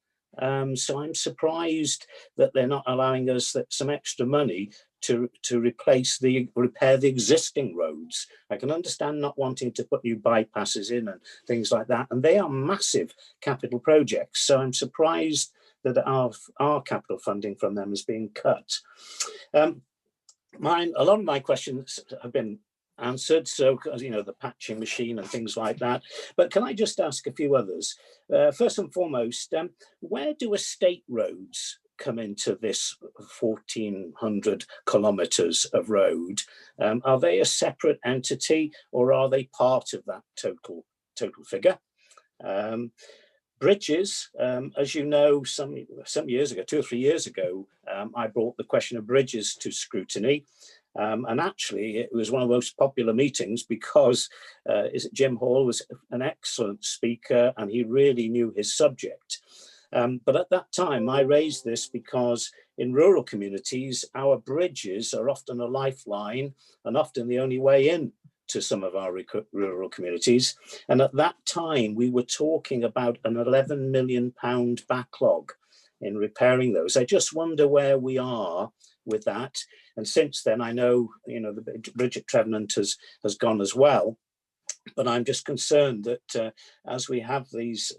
So I'm surprised that they're not allowing us some extra money to repair the existing roads. I can understand not wanting to put new bypasses in and things like that, and they are massive capital projects. So I'm surprised that our capital funding from them is being cut. A lot of my questions have been answered, so the patching machine and things like that. But can I just ask a few others? First and foremost, where do estate roads come into this 1,400 kilometres of road? Are they a separate entity, or are they part of that total figure? Bridges, as you know, some years ago, 2 or 3 years ago, I brought the question of bridges to Scrutiny. And actually, it was one of the most popular meetings because Jim Hall was an excellent speaker and he really knew his subject. But at that time, I raised this because in rural communities, our bridges are often a lifeline and often the only way in to some of our rural communities. And at that time, we were talking about an £11 million backlog in repairing those. I just wonder where we are with that. And since then, I know, the Bridget Trevenant has gone as well. But I'm just concerned that as we have these,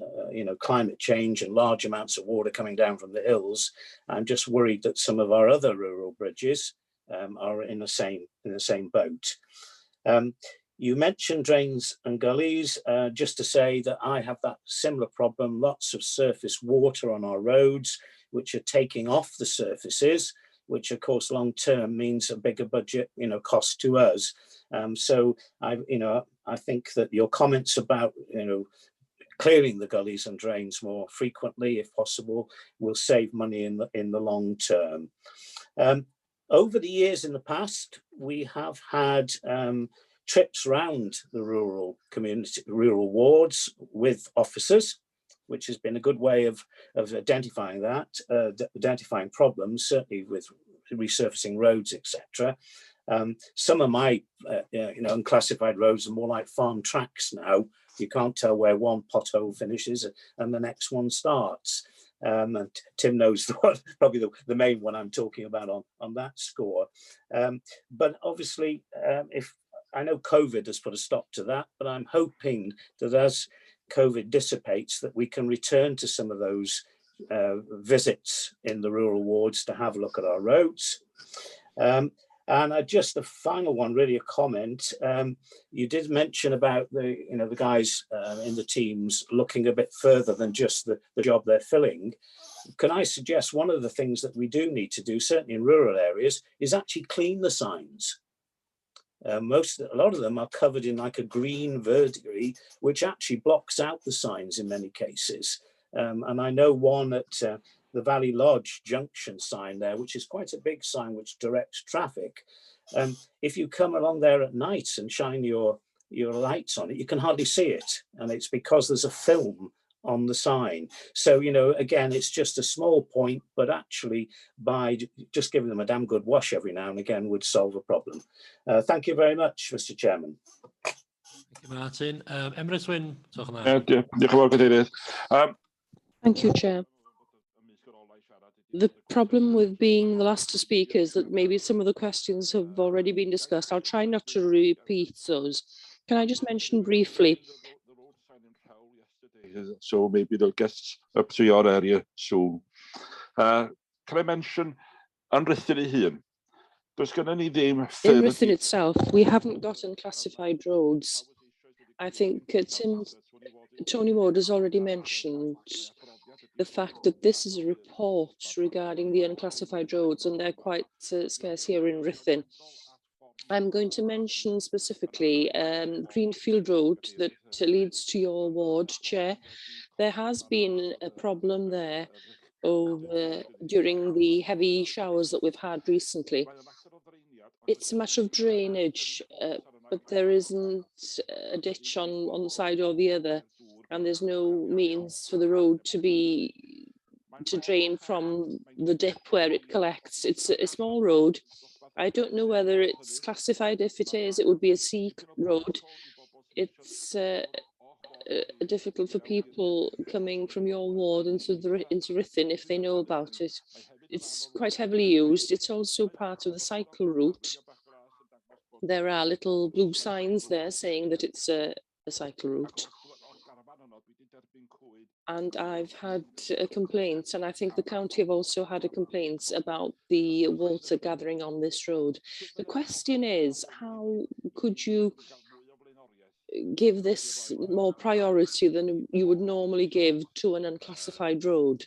climate change and large amounts of water coming down from the hills, I'm just worried that some of our other rural bridges are in the same boat. You mentioned drains and gullies, just to say that I have that similar problem, lots of surface water on our roads, which are taking off the surfaces, which of course long-term means a bigger budget, cost to us. So I think that your comments about, clearing the gullies and drains more frequently, if possible, will save money in the long term. Over the years in the past, we have had trips around the rural wards with officers, which has been a good way of identifying identifying problems, certainly with resurfacing roads, etc. Some of my unclassified roads are more like farm tracks now. You can't tell where one pothole finishes and the next one starts. And Tim knows probably the main one I'm talking about on that score. But obviously, if I know COVID has put a stop to that, but I'm hoping that as COVID dissipates, that we can return to some of those visits in the rural wards to have a look at our roads. And just the final one, really a comment. You did mention about the guys in the teams looking a bit further than just the job they're filling. Can I suggest one of the things that we do need to do, certainly in rural areas, is actually clean the signs. A lot of them are covered in like a green verdigris, which actually blocks out the signs in many cases. And I know one at the Valley Lodge junction sign there, which is quite a big sign which directs traffic. If you come along there at night and shine your lights on it, you can hardly see it. And it's because there's a film on the sign. So, again, it's just a small point, but actually by just giving them a damn good wash every now and again would solve a problem. Thank you very much, Mr. Chairman. Thank you, Martin. Emrys Wyn, Thank you, Chair. The problem with being the last to speak is that maybe some of the questions have already been discussed. I'll try not to repeat those. Can I just mention briefly? So maybe they'll get up to your area soon. Can I mention yn Rhuthun ei hun? Does gynnon ni ddim In Rhuthun itself, we haven't got unclassified roads. I think Tony Ward has already mentioned the fact that this is a report regarding the unclassified roads, and they're quite scarce here in Rhuthun. I'm going to mention specifically Greenfield Road that leads to your ward, Chair. There has been a problem there during the heavy showers that we've had recently. It's a matter of drainage, but there isn't a ditch on one side or the other, and there's no means for the road to drain from the dip where it collects. It's a small road. I don't know whether it's classified. If it is, it would be a C road. It's difficult for people coming from your ward into Rhuthun if they know about it. It's quite heavily used. It's also part of the cycle route. There are little blue signs there saying that it's a cycle route. And I've had complaints, and I think the county have also had a complaint about the water gathering on this road. The question is, how could you give this more priority than you would normally give to an unclassified road?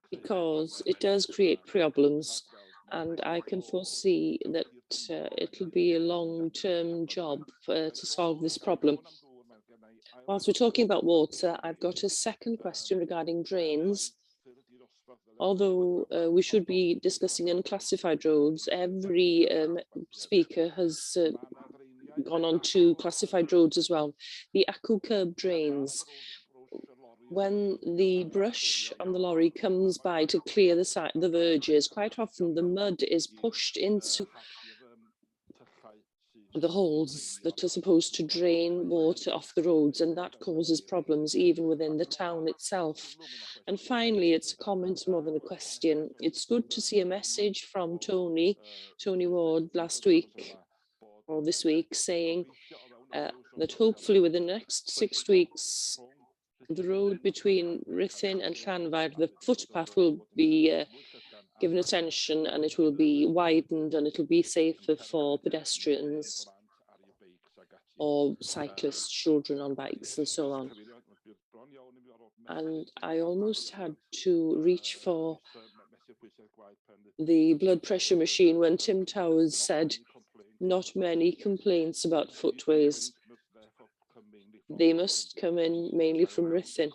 Because it does create problems, and I can foresee that it'll be a long-term job to solve this problem. Whilst we're talking about water, I've got a second question regarding drains. Although we should be discussing unclassified roads, every speaker has gone on to classified roads as well. The Acw curb drains. When the brush on the lorry comes by to clear the verges, quite often the mud is pushed into the holes that are supposed to drain water off the roads, and that causes problems even within the town itself. And finally, it's a comment more than a question. It's good to see a message from Tony Ward last week or this week saying that hopefully within the next 6 weeks, the road between Rhuthun and Llanfair, the footpath will be given attention, and it will be widened, and it'll be safer for pedestrians or cyclists, children on bikes and so on. And I almost had to reach for the blood pressure machine when Tim Towers said not many complaints about footways. They must come in mainly from Rhuthun.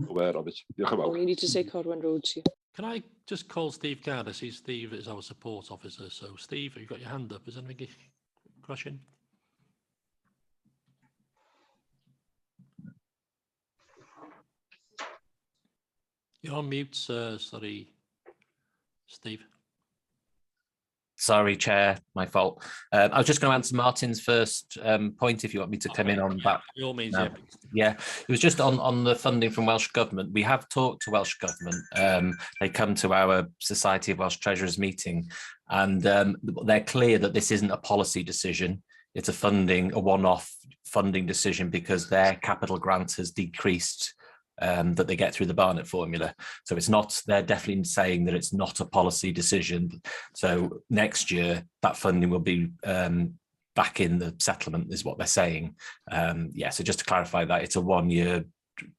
Aware of it. We need to say Corwen Road to you. Can I just call Steve Gardner? Steve is our support officer. So Steve, you've got your hand up. Is anything crushing? You're on mute, sir. Sorry, Steve. Sorry, Chair, my fault. I was just going to answer Martin's first point, if you want me to come in on that. By all means, no. Yeah, it was just on the funding from Welsh Government. We have talked to Welsh Government. They come to our Society of Welsh Treasurers meeting, And they're clear that this isn't a policy decision. It's a one-off funding decision because their capital grant has decreased that they get through the Barnett formula. So it's not, they're definitely saying that it's not a policy decision. So next year, that funding will be back in the settlement is what they're saying. Yeah, so just to clarify that, it's a 1 year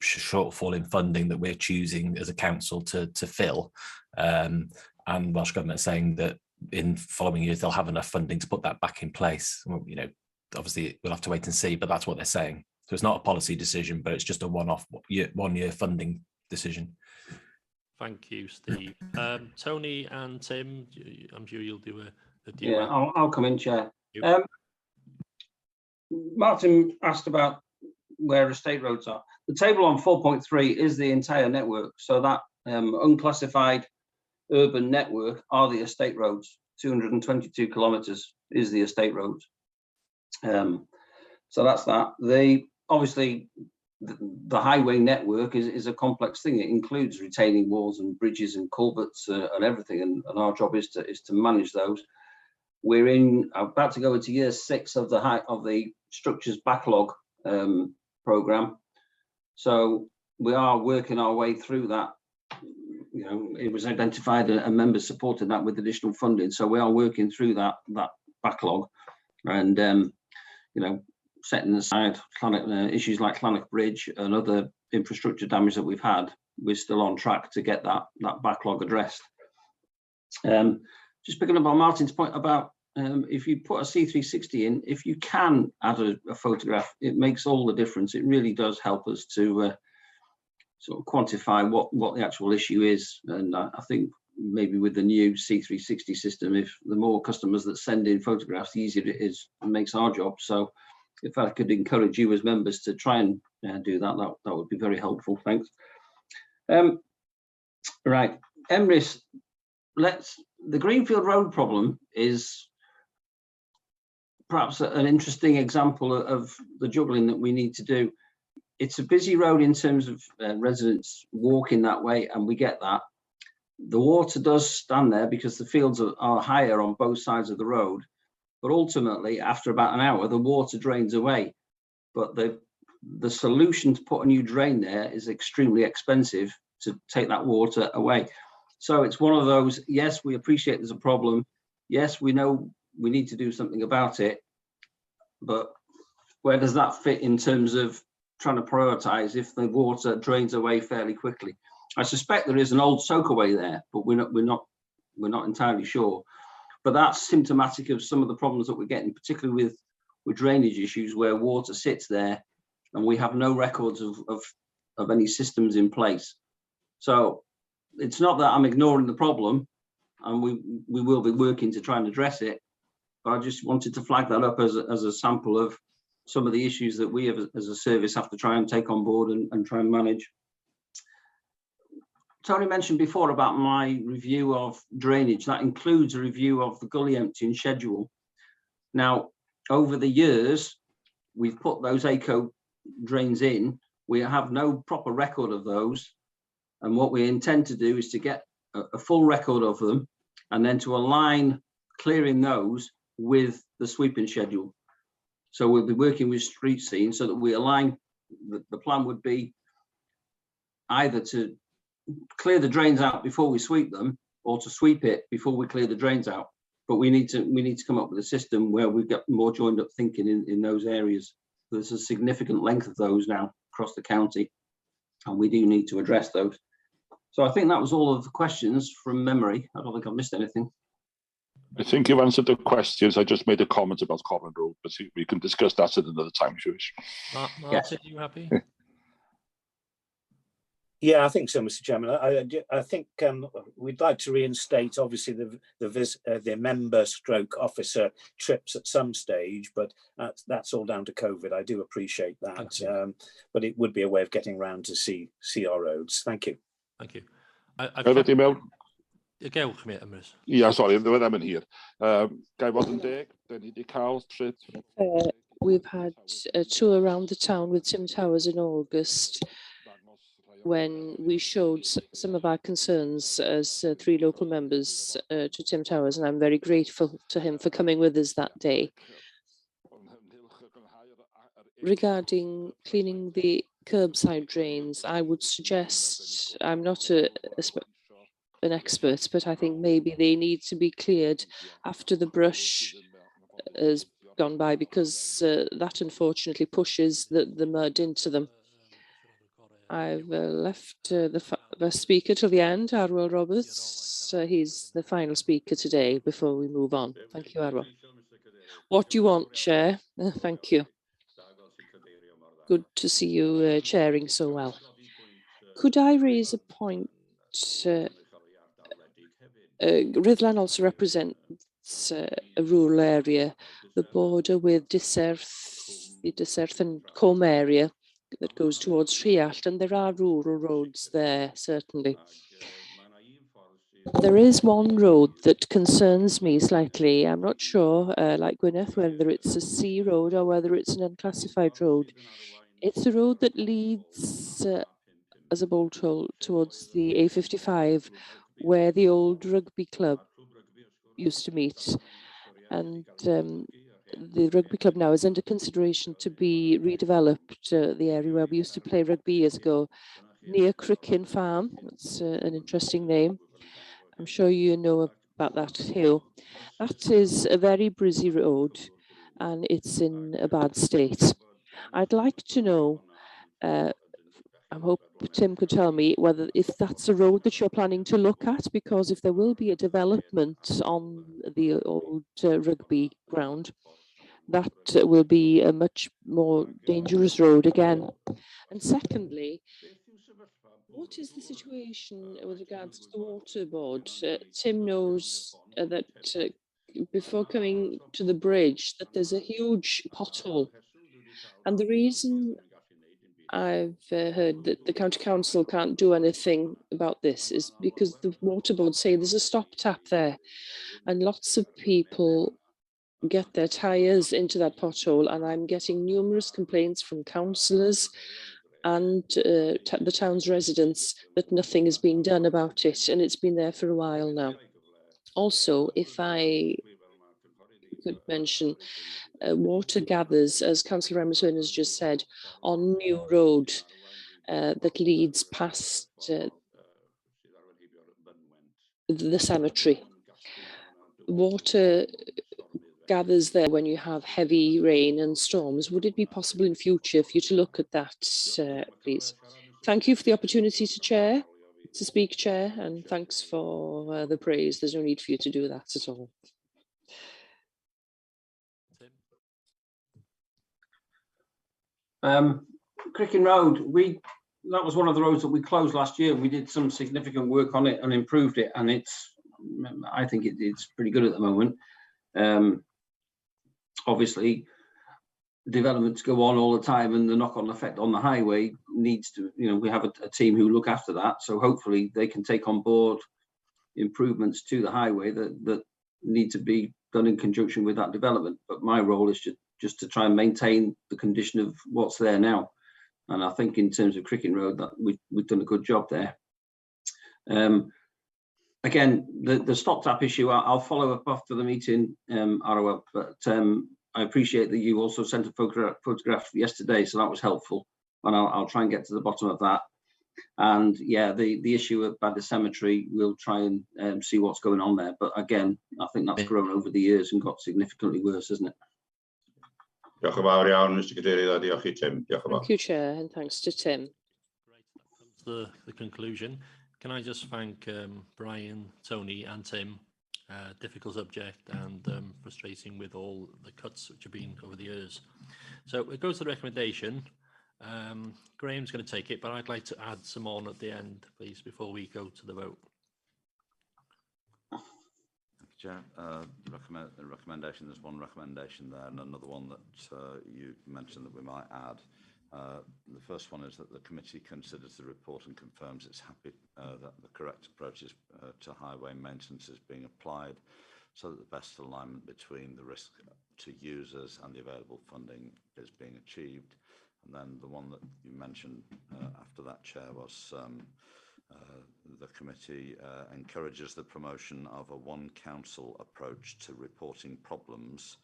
shortfall in funding that we're choosing as a council to fill. And Welsh Government is saying that in following years, they'll have enough funding to put that back in place. Well, you know, obviously we'll have to wait and see, but that's what they're saying. So it's not a policy decision, but it's just a one-off 1 year funding decision. Thank you, Steve. Tony and Tim, I'm sure you'll do a duet. Yeah, I'll come in, Chair. Martin asked about where estate roads are. The table on 4.3 is the entire network. So that unclassified urban network are the estate roads. 222 kilometres is the estate roads. So that's that. Obviously, the highway network is a complex thing. It includes retaining walls and bridges and culverts and everything, and our job is to manage those. We're about to go into year 6 of the structures backlog program, so we are working our way through that. You know, it was identified and members supported that with additional funding, so we are working through that backlog, and you know, setting aside issues like Llanach Bridge and other infrastructure damage that we've had, we're still on track to get that backlog addressed. Just picking up on Martin's point about if you put a C360 in, if you can add a photograph, it makes all the difference. It really does help us to sort of quantify what the actual issue is. And I think maybe with the new C360 system, if the more customers that send in photographs, the easier it is, it makes our job. So if I could encourage you as members to try and do that would be very helpful. Thanks. Right, Emrys, the Greenfield Road problem is perhaps an interesting example of the juggling that we need to do. It's a busy road in terms of residents walking that way, and we get that. The water does stand there because the fields are higher on both sides of the road. But ultimately, after about an hour, the water drains away. But the solution to put a new drain there is extremely expensive to take that water away. So it's one of those, yes, we appreciate there's a problem. Yes, we know we need to do something about it. But where does that fit in terms of trying to prioritise if the water drains away fairly quickly? I suspect there is an old soakaway there, but we're not entirely sure. But that's symptomatic of some of the problems that we're getting, particularly with drainage issues where water sits there and we have no records of any systems in place. So it's not that I'm ignoring the problem, and we will be working to try and address it. But I just wanted to flag that up as a sample of some of the issues that we as a service have to try and take on board and try and manage. Tony mentioned before about my review of drainage. That includes a review of the gully emptying schedule. Now, over the years, we've put those ACO drains in. We have no proper record of those. And what we intend to do is to get a full record of them and then to align clearing those with the sweeping schedule. So we'll be working with street scene so that we align, the plan would be either to clear the drains out before we sweep them, or to sweep it before we clear the drains out. But we need to come up with a system where we've got more joined up thinking in those areas. There's a significant length of those now across the county, and we do need to address those. So I think that was all of the questions from memory. I don't think I've missed anything. I think you've answered the questions. I just made a comment about Common Road, but we can discuss that at another time, if you wish. Martin, Yes. are you happy? Yeah, I think so, Mr. Chairman. I think we'd like to reinstate, obviously, the member/officer trips at some stage, but that's all down to COVID. I do appreciate that, but it would be a way of getting around to see our roads. Thank you. Thank you. Gael, come here, Emrys. Yeah, sorry, I'm in here. Gai bod yn deg, da ni wedi cael trip. We've had a tour around the town with Tim Towers in August. when we showed some of our concerns as 3 local members to Tim Towers, and I'm very grateful to him for coming with us that day. Regarding cleaning the curbside drains, I would suggest, I'm not an expert, but I think maybe they need to be cleared after the brush has gone by, because that unfortunately pushes the mud into them. I've left the speaker till the end, Arwel Roberts. He's the final speaker today before we move on. Thank you, Arwel. What do you want, Chair? Thank you. Good to see you chairing so well. Could I raise a point? Rhuddlan also represents a rural area, the border with Dyserth and Combe area that goes towards Rhiallt, and there are rural roads there, certainly. There is one road that concerns me slightly. I'm not sure, like Gwyneth, whether it's a C road or whether it's an unclassified road. It's a road that leads as a bolt hole towards the A55, where the old rugby club used to meet. And the rugby club now is under consideration to be redeveloped, the area where we used to play rugby years ago, near Crickin Farm. That's an interesting name. I'm sure you know about that hill. That is a very busy road, and it's in a bad state. I'd like to know, I hope Tim could tell me whether if that's a road that you're planning to look at, because if there will be a development on the old rugby ground, that will be a much more dangerous road again. And secondly, what is the situation with regards to the water board? Tim knows that before coming to the bridge, that there's a huge pothole. And the reason I've heard that the county council can't do anything about this is because the water board say there's a stop tap there, and lots of people get their tyres into that pothole, and I'm getting numerous complaints from councillors and the town's residents that nothing is being done about it, and it's been there for a while now. Also, if I could mention, water gathers, as Councillor Emerson has just said, on New Road that leads past the cemetery. Water gathers there when you have heavy rain and storms. Would it be possible in future for you to look at that, please? Thank you for the opportunity to speak, Chair, and thanks for the praise. There's no need for you to do that at all. Crickin Road, that was one of the roads that we closed last year. We did some significant work on it and improved it, and I think it's pretty good at the moment. Obviously, developments go on all the time, and the knock-on effect on the highway needs to, we have a team who look after that. So hopefully they can take on board improvements to the highway that need to be done in conjunction with that development. But my role is just to try and maintain the condition of what's there now. And I think in terms of Crickin Road, that we've done a good job there. Again, the stop tap issue, I'll follow up after the meeting, Arwell, but I appreciate that you also sent a photograph yesterday, so that was helpful, and I'll try and get to the bottom of that. And yeah, the issue by the cemetery, we'll try and see what's going on there. But again, I think that's grown over the years and got significantly worse, hasn't it? Thank you, Chair, and thanks to Tim. The conclusion. Can I just thank Brian, Tony and Tim. Difficult subject and frustrating with all the cuts which have been over the years. So it goes to the recommendation. Graham's going to take it, but I'd like to add some on at the end, please, before we go to the vote. Chair, the recommendation, there's one recommendation there and another one that you mentioned that we might add. The first one is that the committee considers the report and confirms it's happy that the correct approaches to highway maintenance is being applied so that the best alignment between the risk to users and the available funding is being achieved. And then the one that you mentioned after that, Chair, was the committee encourages the promotion of a one council approach to reporting problems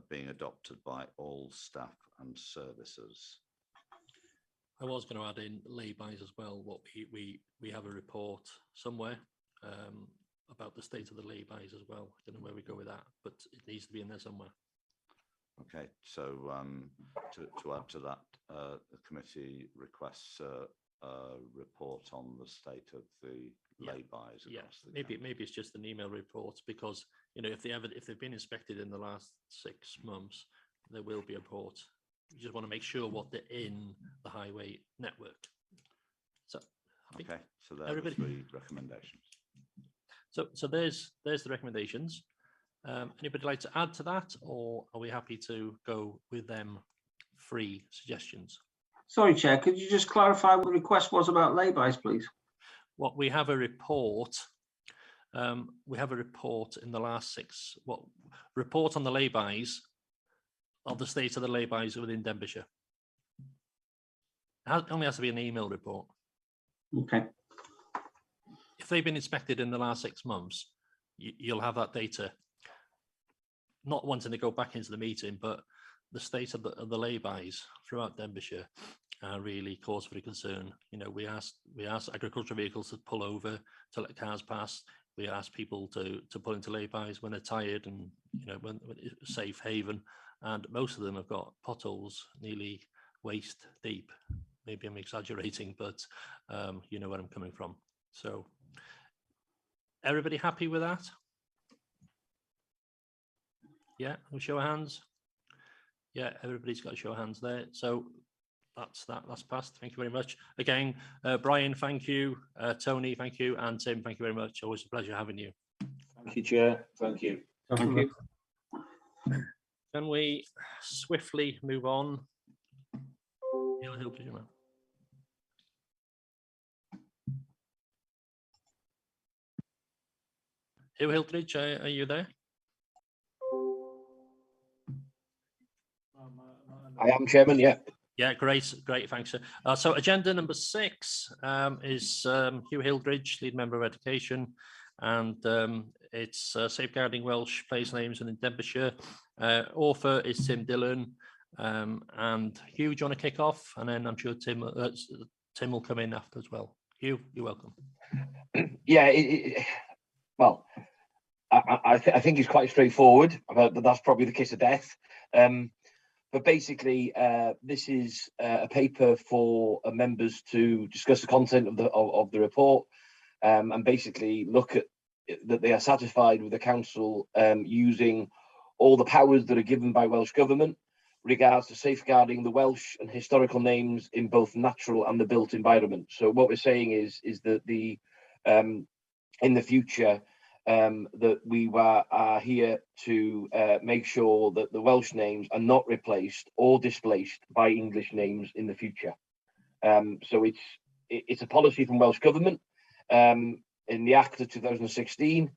being adopted by all staff and services. I was going to add in laybys as well. What we have a report somewhere about the state of the laybys as well. I don't know where we go with that, but it needs to be in there somewhere. Okay, so to add to that, the committee requests a report on the state of the laybys. Yeah, maybe it's just an email report, because if they've been inspected in the last 6 months, there will be a report. You just want to make sure what they're in the highway network. So okay, so there are the 3 recommendations. So there's the recommendations. Anybody like to add to that, or are we happy to go with them 3 suggestions? Sorry, Chair, could you just clarify what the request was about laybys, please? What we have a report. We have a report in the last 6. Report on the laybys of the state of the laybys within Denbighshire. It only has to be an email report. Okay. If they've been inspected in the last 6 months, you'll have that data. Not wanting to go back into the meeting, but the state of the laybys throughout Denbighshire really cause for concern. We ask agricultural vehicles to pull over to let cars pass. We ask people to pull into laybys when they're tired and when it's a safe haven. And most of them have got potholes nearly waist deep. Maybe I'm exaggerating, but you know where I'm coming from. So, everybody happy with that? Yeah, we'll show of hands. Yeah, everybody's got a show of hands there. So that's passed. Thank you very much. Again, Brian, thank you. Tony, thank you. And Tim, thank you very much. Always a pleasure having you. Thank you, Chair. Thank you. Thank you. Can we swiftly move on? Hugh Hildridge, are you there? I am, Chairman, yeah. Yeah, great, thanks, sir. So agenda number 6 is Hugh Hildridge, lead member of education, and it's safeguarding Welsh place names in Denbighshire. Author is Tim Dillon, and Hugh, do you want to kick off? And then I'm sure Tim will come in after as well. Hugh, you're welcome. Yeah, well, I think it's quite straightforward, but that's probably the kiss of death. But basically, this is a paper for members to discuss the content of the report, and basically look at that they are satisfied with the council using all the powers that are given by Welsh Government regards to safeguarding the Welsh and historical names in both natural and the built environment. So what we're saying is that the in the future that we are here to make sure that the Welsh names are not replaced or displaced by English names in the future. So it's a policy from Welsh Government in the Act of 2016,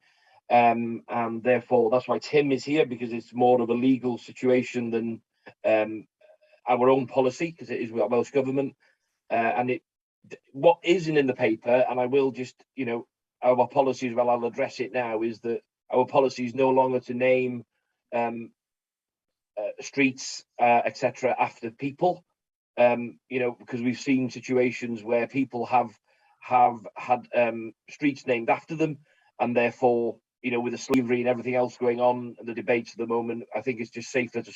and therefore that's why Tim is here, because it's more of a legal situation than our own policy, because it is with Welsh Government. And what isn't in the paper, and I will just, our policy as well, I'll address it now, is that our policy is no longer to name streets, etc., after people, because we've seen situations where people have had streets named after them, and therefore, with the slavery and everything else going on, the debates at the moment, I think it's just safer to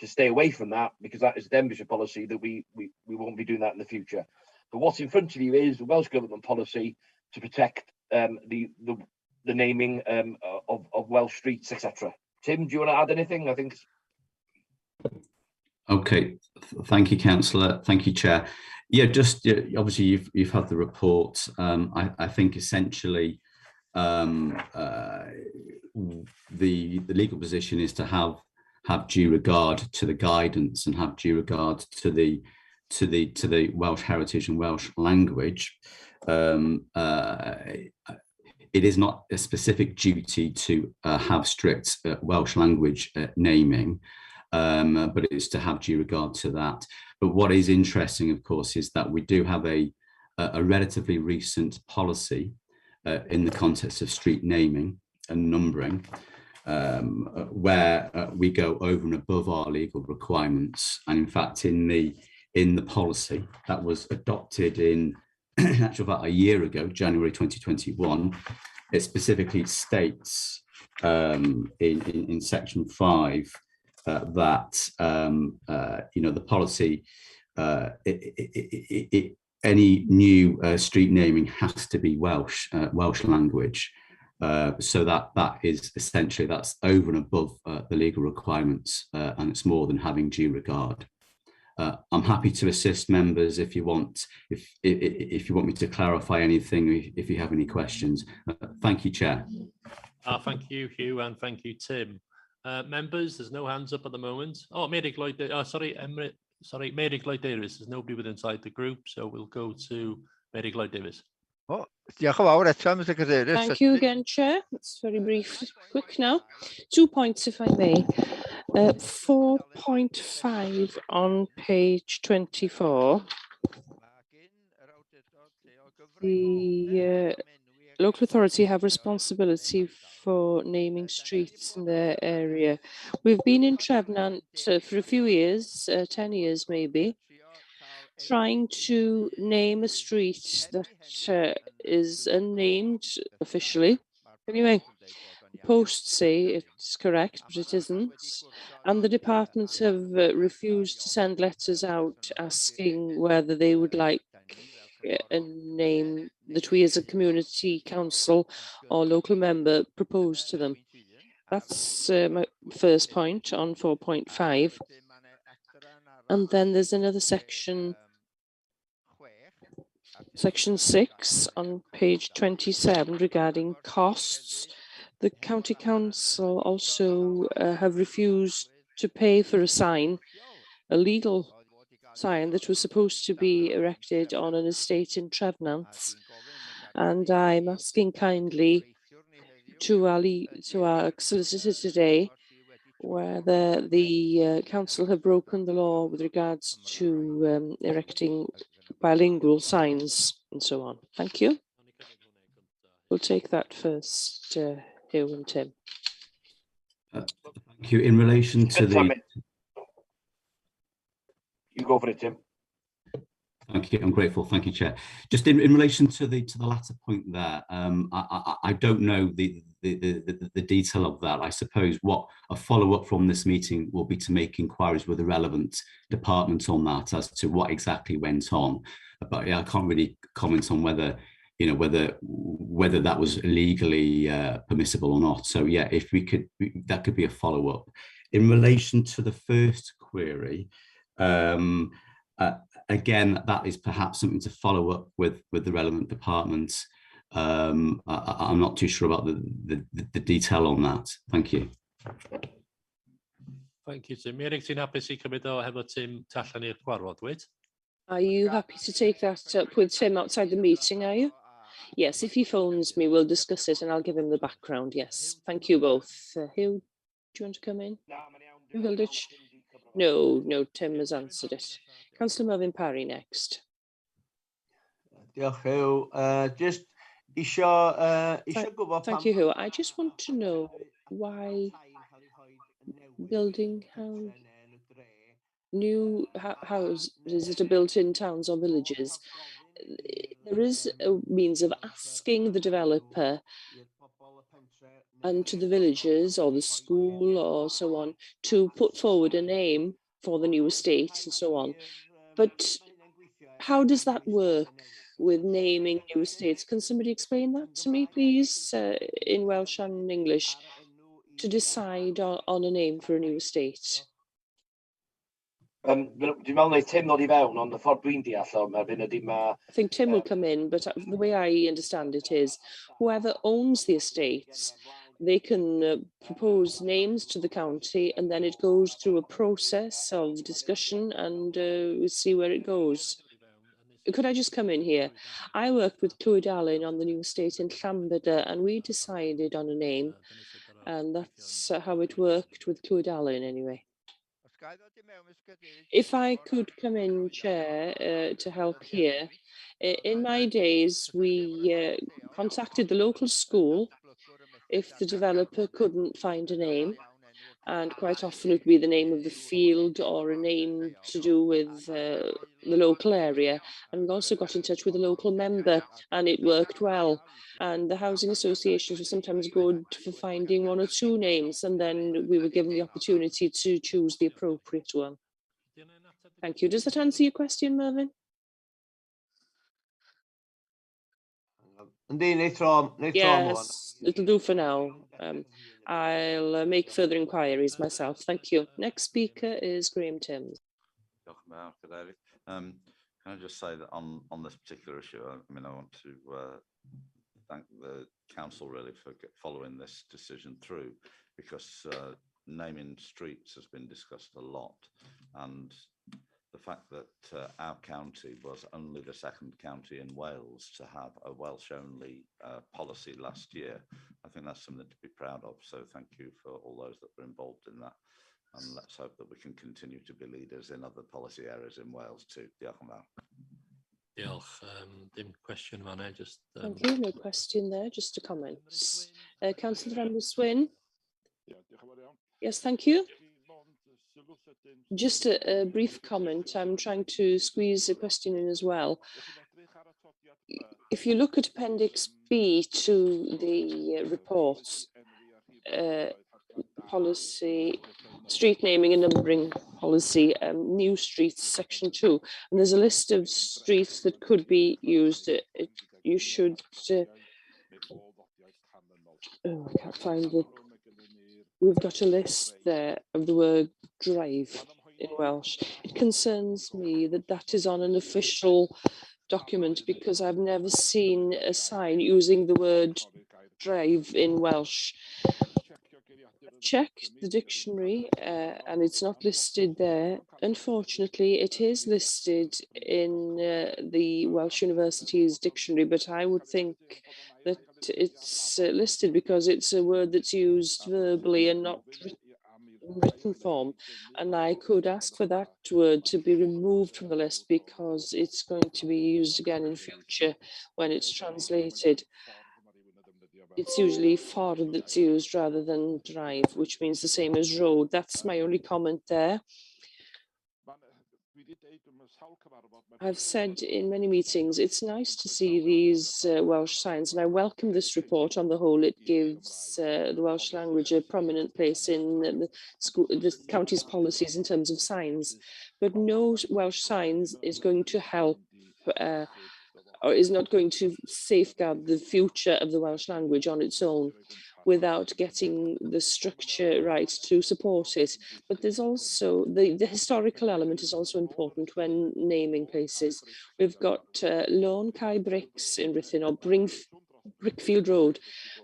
stay away from that, because that is a Denbighshire policy that we won't be doing that in the future. But what's in front of you is the Welsh Government policy to protect the naming of Welsh streets, etc. Tim, do you want to add anything? I think. Okay, thank you, Councillor. Thank you, Chair. Yeah, obviously you've had the report. I think essentially the legal position is to have due regard to the guidance and have due regard to the Welsh heritage and Welsh language. It is not a specific duty to have strict Welsh language naming. but it's to have due regard to that. But what is interesting, of course, is that we do have a relatively recent policy in the context of street naming and numbering, where we go over and above our legal requirements. And in fact, in the policy that was adopted in actual fact a year ago, January 2021, it specifically states in section 5 that the policy, any new street naming has to be Welsh language. So that is essentially, that's over and above the legal requirements, and it's more than having due regard. I'm happy to assist members if you want, if you want me to clarify anything, if you have any questions. Thank you, Chair. Thank you, Hugh, and thank you, Tim. Members, there's no hands up at the moment. Oh, Mary Lloyd, Mary Lloyd Davies. There's nobody within inside the group, so we'll go to Mary Lloyd Davies. Oh, diolch yn fawr eto, Mr Cadeirydd. Thank you again, Chair. It's very brief, quick now. 2 points, if I may. 4.5 on page 24. The local authority have responsibility for naming streets in their area. We've been in Trefnant for a few years, 10 years maybe, trying to name a street that is unnamed officially. Anyway, posts say it's correct, but it isn't. And the departments have refused to send letters out asking whether they would like a name that we as a community council or local member propose to them. That's my first point on 4.5. And then there's another section, section 6 on page 27 regarding costs. The county council also have refused to pay for a sign, a legal sign that was supposed to be erected on an estate in Trefnant. And I'm asking kindly to our solicitor today whether the council have broken the law with regards to erecting bilingual signs and so on. Thank you. We'll take that first, Hugh and Tim. Thank you. In relation to the... You go for it, Tim. Thank you. I'm grateful. Thank you, Chair. Just in relation to the latter point there, I don't know the detail of that. I suppose what a follow-up from this meeting will be to make inquiries with the relevant department on that as to what exactly went on. But yeah, I can't really comment on whether whether that was legally permissible or not. So yeah, if we could, that could be a follow-up. In relation to the first query, again, that is perhaps something to follow up with the relevant departments. I'm not too sure about the detail on that. Thank you. Thank you, Tim. Eric, ti'n hapus I cymryd o hefo Tim allan i'r gwarfod, wyd? Are you happy to take that up with Tim outside the meeting, are you? Yes, if he phones me, we'll discuss it and I'll give him the background, yes. Thank you both. Hugh, do you want to come in? Hilditch? No, Tim has answered it. Councillor Mervyn Parry next. Diolch, Hugh. Just Thank you, Hugh. I just want to know why building how new houses that are built in towns or villages, there is a means of asking the developer and to the villagers or the school or so on to put forward a name for the new estate and so on. But how does that work with naming new estates? Can somebody explain that to me, please, in Welsh and English, to decide on a name for a new estate? Dwi'n meddwl wneud Tim ddod I fewn, ond y ffordd dwi'n deall o, Mervyn, ydy I think Tim will come in, but the way I understand it is whoever owns the estates, they can propose names to the county and then it goes through a process of discussion and we see where it goes. Could I just come in here? I worked with Clwyd Allen on the new estate in Llanbedr and we decided on a name and that's how it worked with Clwyd Allen anyway. If I could come in, Chair, to help here. In my days, we contacted the local school if the developer couldn't find a name, and quite often it would be the name of the field or a name to do with the local area. And we also got in touch with a local member, and it worked well. And the housing associations were sometimes good for finding one or two names, and then we were given the opportunity to choose the appropriate one. Thank you. Does that answer your question, Mervyn? Yes, it'll do for now. I'll make further inquiries myself. Thank you. Next speaker is Graham Timms. Can I just say that on this particular issue, I mean, I want to thank the council really for following this decision through, because naming streets has been discussed a lot, and the fact that our county was only the second county in Wales to have a Welsh only policy last year, I think that's something to be proud of. So thank you for all those that were involved in that, and let's hope that we can continue to be leaders in other policy areas in Wales too. Diolch yn fawr. Diolch. Dim cwestiwn fan'na, just. Thank you. No question there, just a comment. Councillor Emily Swyn. Yes, thank you. Just a brief comment. I'm trying to squeeze a question in as well. If you look at Appendix B to the reports, policy, street naming and numbering policy, new streets, section 2, and there's a list of streets that could be used. You should, oh, I can't find it. We've got a list there of the word drive in Welsh. It concerns me that that is on an official document, because I've never seen a sign using the word drive in Welsh. Check the dictionary and it's not listed there. Unfortunately, it is listed in the Welsh University's dictionary, but I would think that it's listed because it's a word that's used verbally and not in written form. And I could ask for that word to be removed from the list, because it's going to be used again in future when it's translated. It's usually ffordd that's used rather than drive, which means the same as road. That's my only comment there. I've said in many meetings, it's nice to see these Welsh signs, and I welcome this report on the whole. It gives the Welsh language a prominent place in the county's policies in terms of signs. But no Welsh signs is going to help or is not going to safeguard the future of the Welsh language on its own without getting the structure right to support it. But there's also, the historical element is also important when naming places. We've got Lôn Cai Bricks in Ruthin, or Brickfield Road.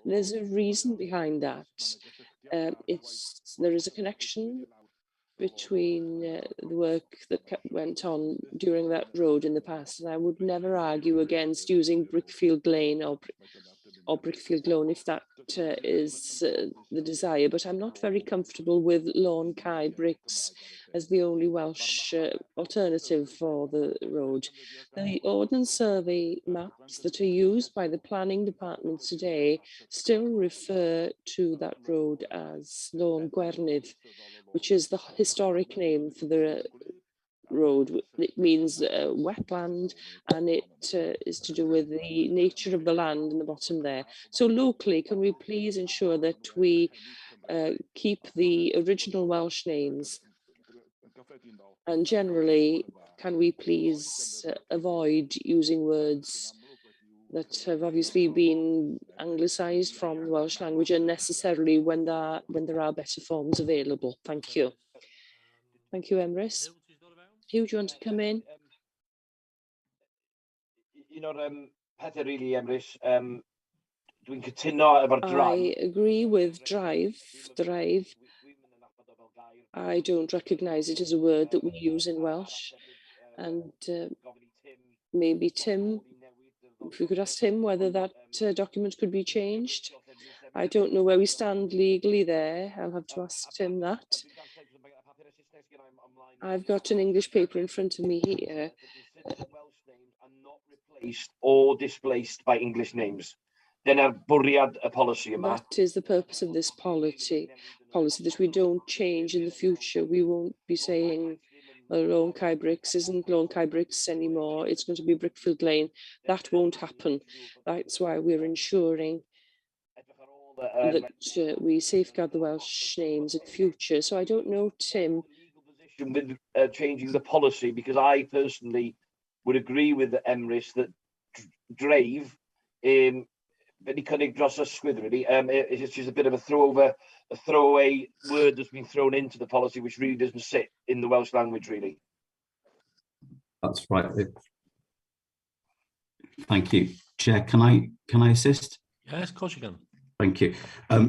There's a reason behind that. There is a connection between the work that went on during that road in the past, and I would never argue against using Brickfield Lane or Brickfield Lane if that is the desire, but I'm not very comfortable with Lôn Cai Bricks as the only Welsh alternative for the road. The Ordnance Survey maps that are used by the planning department today still refer to that road as Lôn Gwernydd, which is the historic name for the road. It means wetland, and it is to do with the nature of the land in the bottom there. So locally, can we please ensure that we keep the original Welsh names? And generally, can we please avoid using words that have obviously been anglicised from the Welsh language unnecessarily when there are better forms available? Thank you. Thank you, Emrys. Hugh, do you want to come in? Pethau really, Emrys, dwi'n cytuno efo'r drive. I agree with drive. I don't recognise it as a word that we use in Welsh. And maybe Tim, if we could ask him whether that document could be changed. I don't know where we stand legally there. I'll have to ask Tim that. I've got an English paper in front of me here. Replaced or displaced by English names. Dyna'r bwriad y polisi yma. That is the purpose of this policy, that we don't change in the future. We won't be saying Lone Kai Bricks isn't Lone Kai Bricks anymore. It's going to be Brickfield Lane. That won't happen. That's why we're ensuring that we safeguard the Welsh names in future. So I don't know, Tim. With changing the policy, because I personally would agree with the Emrys that Drave, but he cynnig dros ysgwydd really. It's just a bit of a throwaway word that's been thrown into the policy, which really doesn't sit in the Welsh language, really. That's right. Thank you, Chair. Can I assist? Yes, of course you can. Thank you.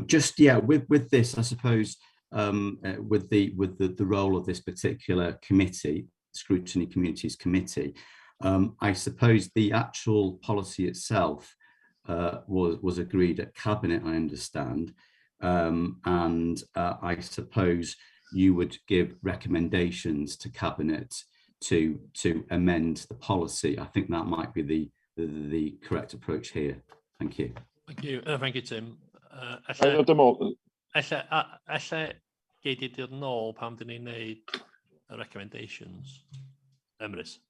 Just with this, I suppose, with the role of this particular committee, Scrutiny Communities Committee, I suppose the actual policy itself was agreed at Cabinet, I understand, and I suppose you would give recommendations to Cabinet to amend the policy. I think that might be the correct approach here. Thank you. Thank you, Tim. Alla gei di dod nôl pam dyn ni'n neud y recommendations, Emrys?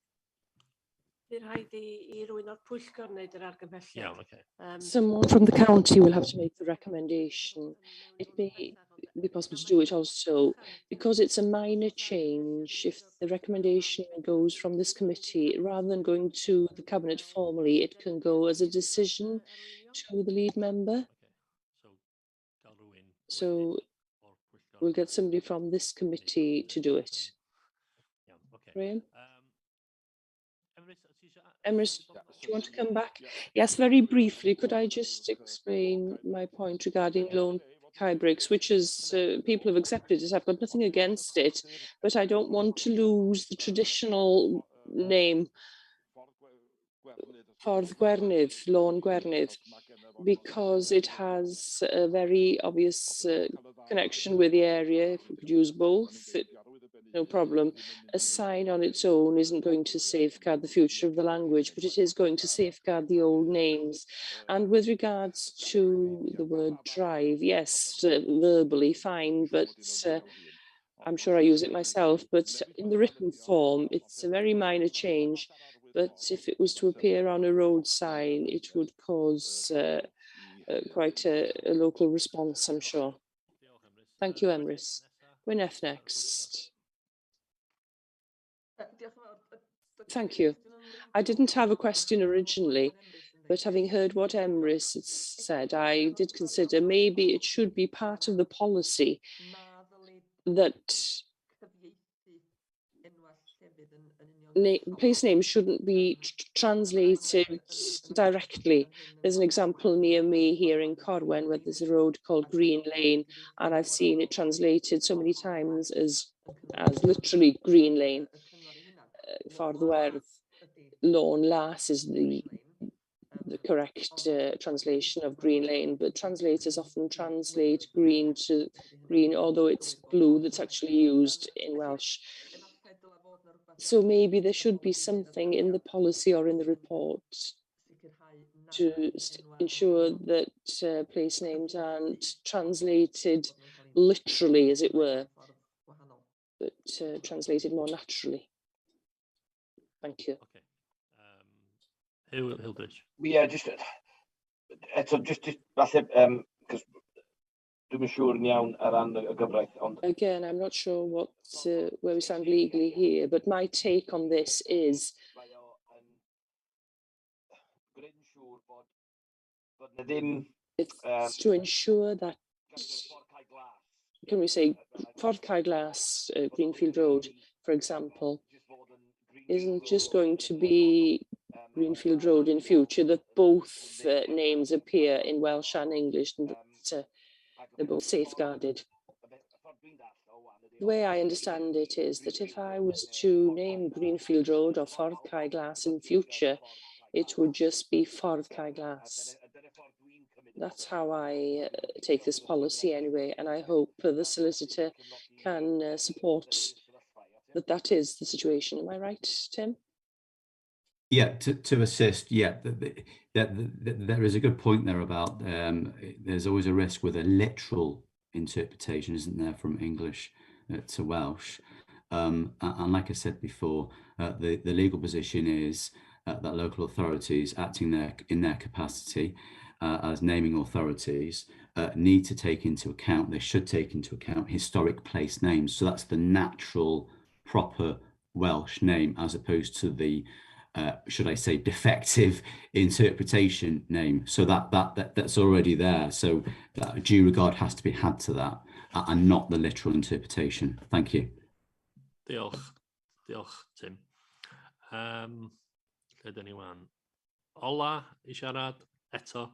Bydd rhaid i rywun o'r pwyllgor wneud yr argymhelliad. Iawn, okay. Someone from the county will have to make the recommendation. It may be possible to do it also because it's a minor change. If the recommendation goes from this committee, rather than going to the Cabinet formally, it can go as a decision to the lead member. So we'll get somebody from this committee to do it. Graham? Emrys, do you want to come back? Yes, very briefly. Could I just explain my point regarding Lone Kai Bricks, which is people have accepted it. I've got nothing against it, but I don't want to lose the traditional name Ffordd Gwernydd, Lôn Gwernydd, because it has a very obvious connection with the area. If we could use both, no problem. A sign on its own isn't going to safeguard the future of the language, but it is going to safeguard the old names. And with regards to the word drive, yes, verbally fine, but I'm sure I use it myself, but in the written form, it's a very minor change. But if it was to appear on a road sign, it would cause quite a local response, I'm sure. Thank you, Emrys. Gwyneth next. Thank you. I didn't have a question originally, but having heard what Emrys said, I did consider maybe it should be part of the policy that place names shouldn't be translated directly. There's an example near me here in Corwen where there's a road called Green Lane, and I've seen it translated so many times as literally Green Lane. Ffordd Werdd, Lôn Las is the correct translation of Green Lane, but translators often translate green to green, although it's blue that's actually used in Welsh. So maybe there should be something in the policy or in the report to ensure that place names aren't translated literally, as it were, but translated more naturally. Thank you. Okay. Hildrich. Yeah, just that's it, because dwi'n siŵr yn iawn ar ran y gyfraith. Again, I'm not sure what where we stand legally here, but my take on this is it's to ensure that, can we say, Ffordd Cae Glas, Greenfield Road, for example, isn't just going to be Greenfield Road in future, that both names appear in Welsh and English, and that they're both safeguarded. The way I understand it is that if I was to name Greenfield Road or Ffordd Cae Glas in future, it would just be Ffordd Cae Glas. That's how I take this policy anyway, and I hope the solicitor can support that is the situation. Am I right, Tim? Yeah, to assist, yeah, there is a good point there about there's always a risk with a literal interpretation, isn't there, from English to Welsh. And like I said before, the legal position is that local authorities acting in their capacity as naming authorities need to take into account, they should take into account historic place names. So that's the natural, proper Welsh name, as opposed to the should I say, defective interpretation name. So that's already there. So due regard has to be had to that, and not the literal interpretation. Thank you. Diolch, Tim. Led anyone? Ola i siarad eto?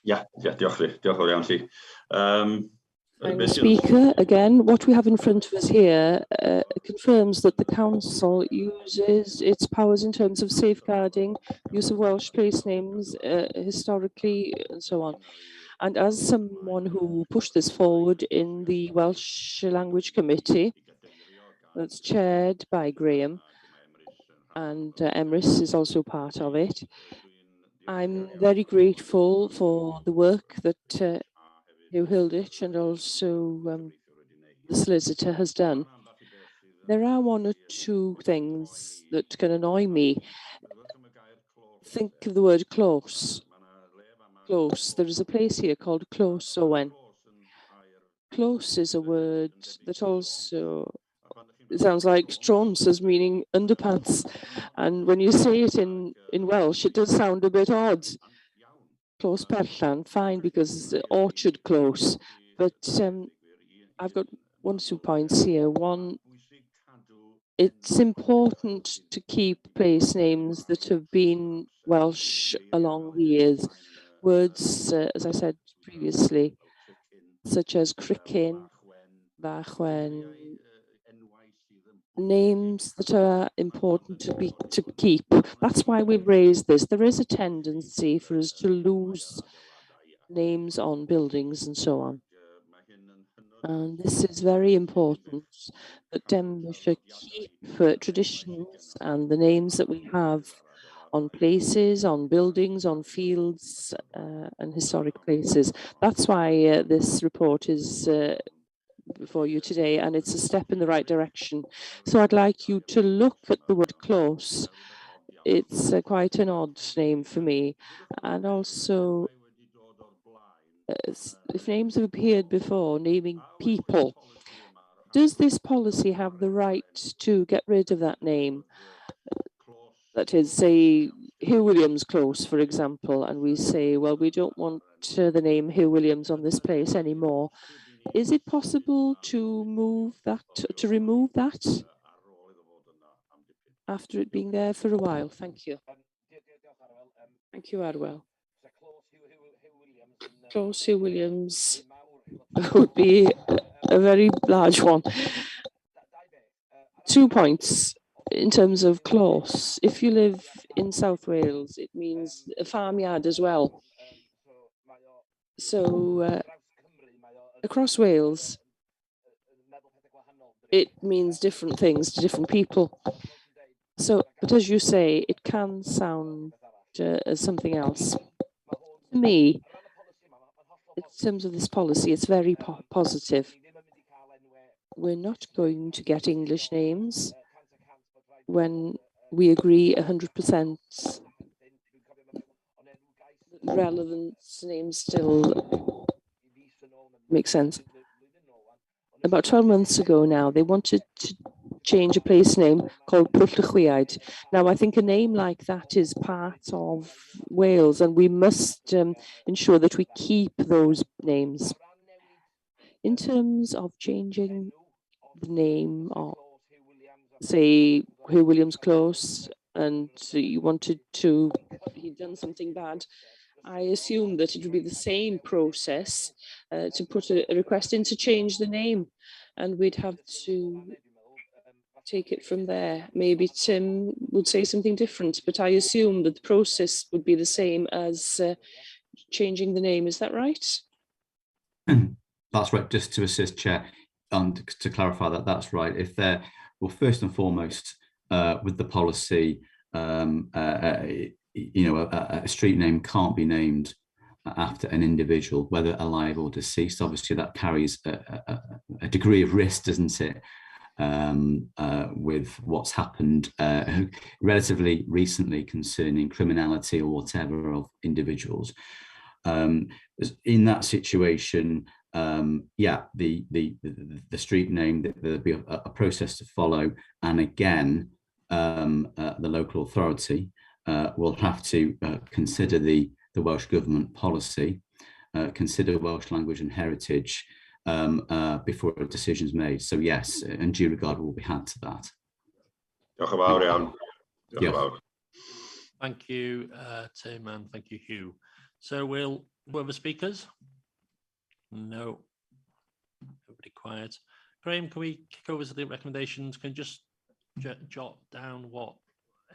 Diolch yn fawr iawn ti. Speaker, again, what we have in front of us here confirms that the council uses its powers in terms of safeguarding use of Welsh place names historically and so on. And as someone who pushed this forward in the Welsh Language Committee, that's chaired by Graham, and Emrys is also part of it, I'm very grateful for the work that Hugh Hilditch and also the solicitor has done. There are one or two things that can annoy me. Think of the word close. Close. There is a place here called Close Owen. Close is a word that also sounds like trounces, meaning underpants. And when you say it in Welsh, it does sound a bit odd. Close Perllan, fine, because orchard close. But I've got 1 or 2 points here. One, it's important to keep place names that have been Welsh along the years. Words, as I said previously, such as cricin, bachwen, names that are important to keep. That's why we've raised this. There is a tendency for us to lose names on buildings and so on. And this is very important that Denbighshire keep traditions and the names that we have on places, on buildings, on fields and historic places. That's why this report is before you today, and it's a step in the right direction. So I'd like you to look at the word close. It's quite an odd name for me. And also, if names have appeared before, naming people, does this policy have the right to get rid of that name? That is, say, Hugh Williams Close, for example, and we say, well, we don't want the name Hugh Williams on this place anymore. Is it possible to move that, to remove that after it being there for a while? Thank you. Thank you, Arwell. Close Hugh Williams would be a very large one. 2 points in terms of close. If you live in South Wales, it means a farmyard as well. So across Wales, it means different things to different people. So, but as you say, it can sound as something else. To me, in terms of this policy, it's very positive. We're not going to get English names when we agree 100% relevance names still make sense. About 12 months ago now, they wanted to change a place name called Pwllchwiaid. Now, I think a name like that is part of Wales, and we must ensure that we keep those names. In terms of changing the name of, say, Hugh Williams Close, and you wanted to, he'd done something bad, I assume that it would be the same process to put a request in to change the name, and we'd have to take it from there. Maybe Tim would say something different, but I assume that the process would be the same as changing the name. Is that right? That's right. Just to assist, Chair. and to clarify that, that's right. If they're, well, first and foremost, with the policy, you know, a street name can't be named after an individual, whether alive or deceased. Obviously, that carries a degree of risk, doesn't it? With what's happened relatively recently concerning criminality or whatever of individuals. In that situation, yeah, the street name, there'll be a process to follow, and again, the local authority will have to consider the Welsh Government policy, consider Welsh language and heritage before a decision is made. So yes, and due regard will be had to that. Diolch yn fawr iawn. Diolch yn fawr. Thank you, Tim, and thank you, Hugh. So we'll other speakers. No, everybody quiet. Graham, can we kick over to the recommendations? Can you just jot down what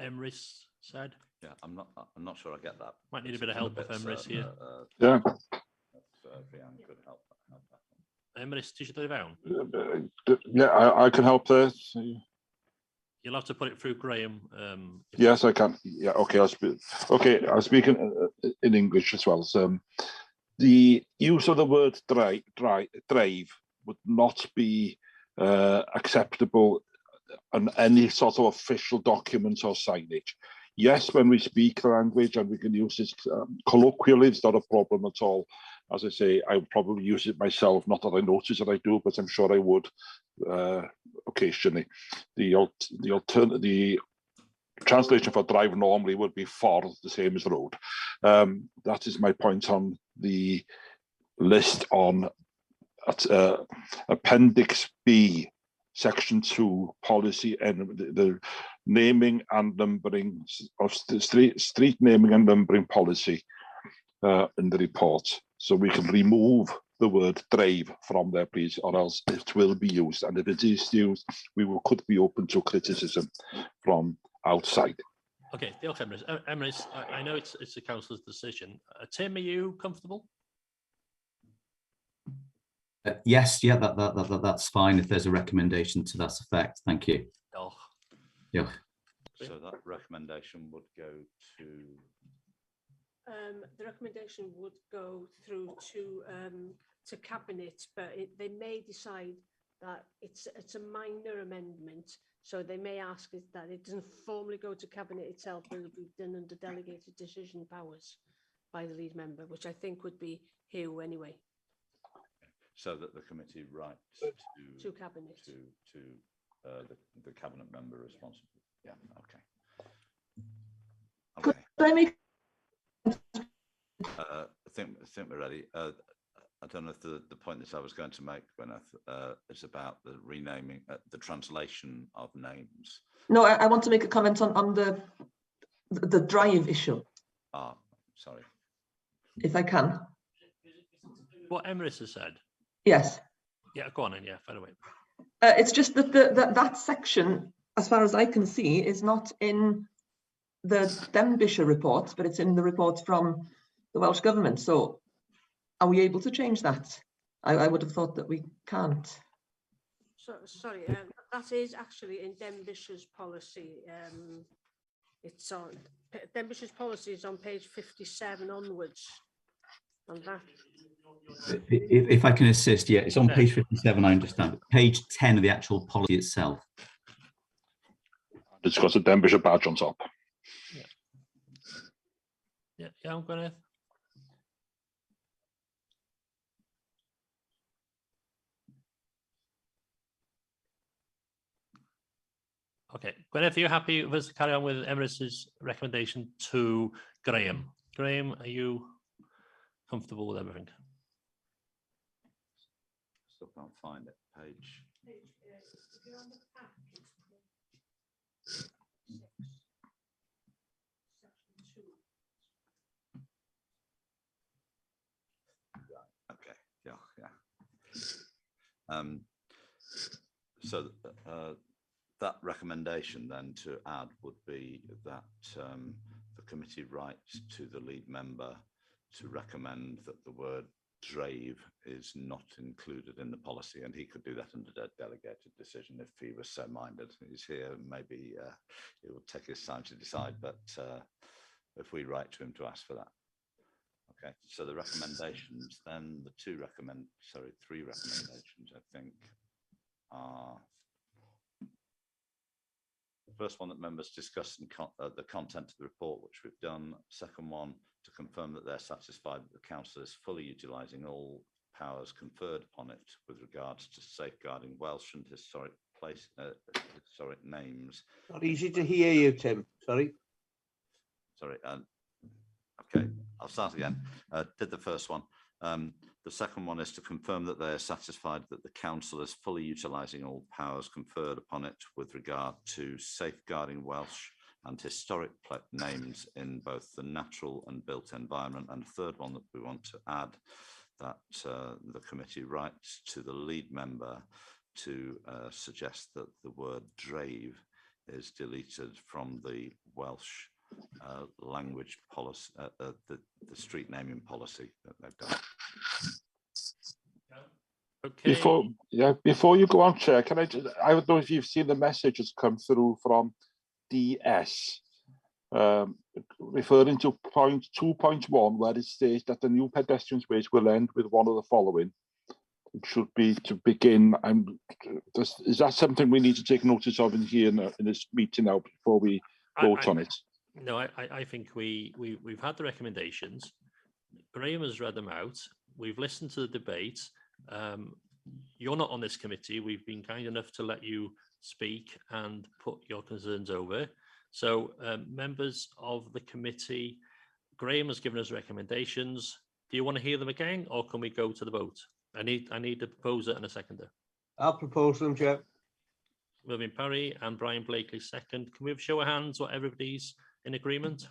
Emrys said? Yeah, I'm not sure I get that. Might need a bit of help with Emrys here. Yeah. Could help. Emrys, tisio dod i fewn? Yeah, I can help there. You'll have to put it through Graham. Yes, I can. Yeah, okay. I'll speak in English as well. So, the use of the word drive would not be acceptable on any sort of official document or signage. Yes, when we speak the language and we can use it colloquially, it's not a problem at all. As I say, I would probably use it myself, not that I notice that I do, but I'm sure I would occasionally. The translation for drive normally would be ffordd, the same as road. That is my point on the list on Appendix B, Section 2, policy and the naming and numbering of street naming and numbering policy in the report. So we can remove the word drive from there, please, or else it will be used. And if it is used, could be open to criticism from outside. Okay, diolch, Emrys. Emrys, I know it's the councillor's decision. Tim, are you comfortable? Yes, yeah, that's fine if there's a recommendation to that effect. Thank you. Diolch. Yeah. So that recommendation would go to. The recommendation would go through to cabinet, but they may decide that it's a minor amendment, so they may ask that it doesn't formally go to cabinet itself, but it'll be done under delegated decision powers by the lead member, which I think would be Hugh anyway. So that the committee writes to cabinet to the cabinet member responsible. Yeah. Okay. Could I make? I think we're ready. I don't know if the point that I was going to make, Gwyneth, is about the renaming, the translation of names. No, I want to make a comment on the drive issue. Ah, sorry. If I can. What Emrys has said. Yes. Yeah, go on in. Yeah, far away. It's just that that section, as far as I can see, is not in the Denbighshire report, but it's in the report from the Welsh Government. So are we able to change that? I would have thought that we can't. So, sorry, that is actually in Denbigshire's policy. It's on Denbigshire's policy is on page 57 onwards. On that. If I can assist, yeah, it's on page 57, I understand. Page 10 of the actual policy itself. It's got a Denbighshire badge on top. Yeah, I'm going to. Okay, Gwyneth, are you happy with us to carry on with Emrys's recommendation to Graham? Graham, are you comfortable with everything? Still can't find it. Page. Okay. Yeah. So that recommendation then to add would be that the committee writes to the lead member to recommend that the word DRAVE is not included in the policy, and he could do that under a delegated decision if he was so minded. He's here, maybe he will take his time to decide, but if we write to him to ask for that. Okay, so the recommendations, then the three recommendations, I think, are the first one that members discuss the content of the report, which we've done. Second one, to confirm that they're satisfied that the council is fully utilising all powers conferred upon it with regards to safeguarding Welsh and historic names. Not easy to hear you, Tim. Sorry. Sorry. Okay, I'll start again. Did the first one. The second one is to confirm that they are satisfied that the council is fully utilising all powers conferred upon it with regard to safeguarding Welsh and historic names in both the natural and built environment. And a third one that we want to add, that the committee writes to the lead member to suggest that the word DRAVE is deleted from the Welsh language policy, the street naming policy that they've done. Okay. Before you go on, Chair, can I don't know if you've seen the message that's come through from DS, referring to point 2.1, where it states that the new pedestrian space will end with one of the following. It should be to begin. Is that something we need to take notice of in here in this meeting now before we vote on it? No, I think we've had the recommendations. Graham has read them out. We've listened to the debate. You're not on this committee. We've been kind enough to let you speak and put your concerns over. So members of the committee, Graham has given us recommendations. Do you want to hear them again, or can we go to the vote? I need a proposer and a seconder. I'll propose them, Chair. William Parry and Brian Blakely second. Can we have a show of hands or everybody's in agreement?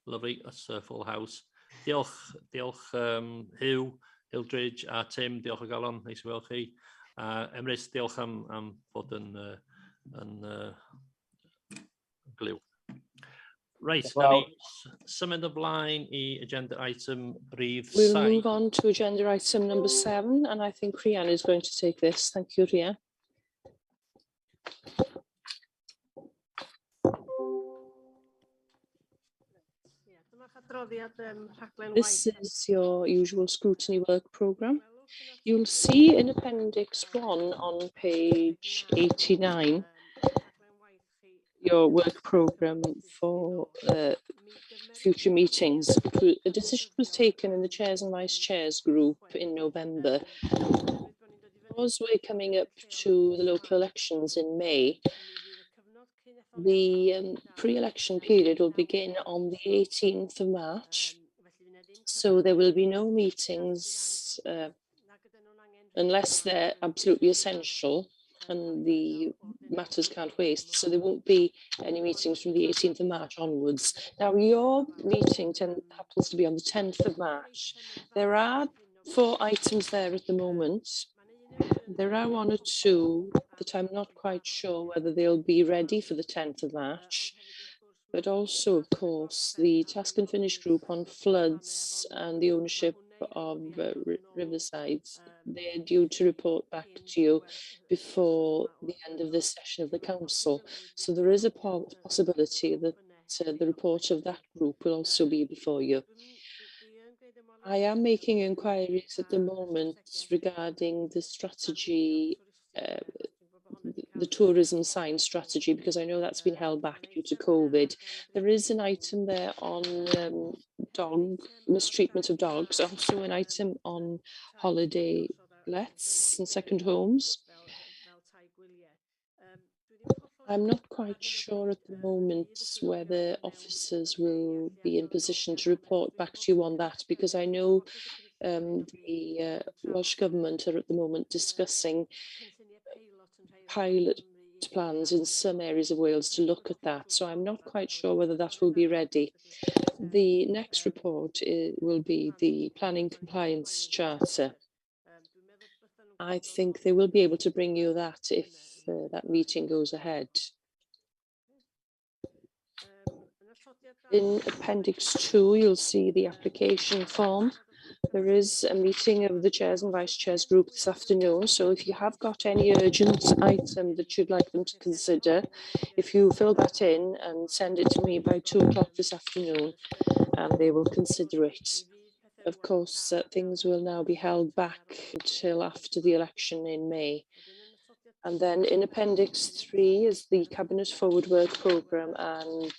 Lovely, that's a full house. Diolch, Hugh, Hildridge a Tim, diolch o galon, neis i weld chi. Emrys, diolch am fod yn glyw. Right, symud ymlaen I agenda item rhif 7. We'll move on to agenda item number 7, and I think Rhian is going to take this. Thank you, Rhian. This is your usual scrutiny work programme. You'll see in Appendix 1 on page 89 your work programme for future meetings. A decision was taken in the Chairs and Vice Chairs group in November. Because we're coming up to the local elections in May, the pre-election period will begin on the 18th of March. So there will be no meetings unless they're absolutely essential and the matters can't wait. So there won't be any meetings from the 18th of March onwards. Now, your meeting happens to be on the 10th of March. There are 4 items there at the moment. There are 1 or 2 that I'm not quite sure whether they'll be ready for the 10th of March. But also, of course, the task and finish group on floods and the ownership of riversides, they're due to report back to you before the end of this session of the council. So there is a possibility that the report of that group will also be before you. I am making inquiries at the moment regarding the strategy, the tourism sign strategy, because I know that's been held back due to COVID. There is an item there on mistreatment of dogs, also an item on holiday lets and second homes. I'm not quite sure at the moment whether officers will be in position to report back to you on that, because I know the Welsh Government are at the moment discussing pilot plans in some areas of Wales to look at that. So I'm not quite sure whether that will be ready. The next report will be the Planning Compliance Charter. I think they will be able to bring you that if that meeting goes ahead. In Appendix 2, you'll see the application form There is a meeting of the chairs and vice chairs group this afternoon, so if you have got any urgent item that you'd like them to consider, if you fill that in and send it to me by 2 o'clock this afternoon, and they will consider it. Of course, things will now be held back until after the election in May. And then in Appendix 3 is the Cabinet Forward Work Programme, and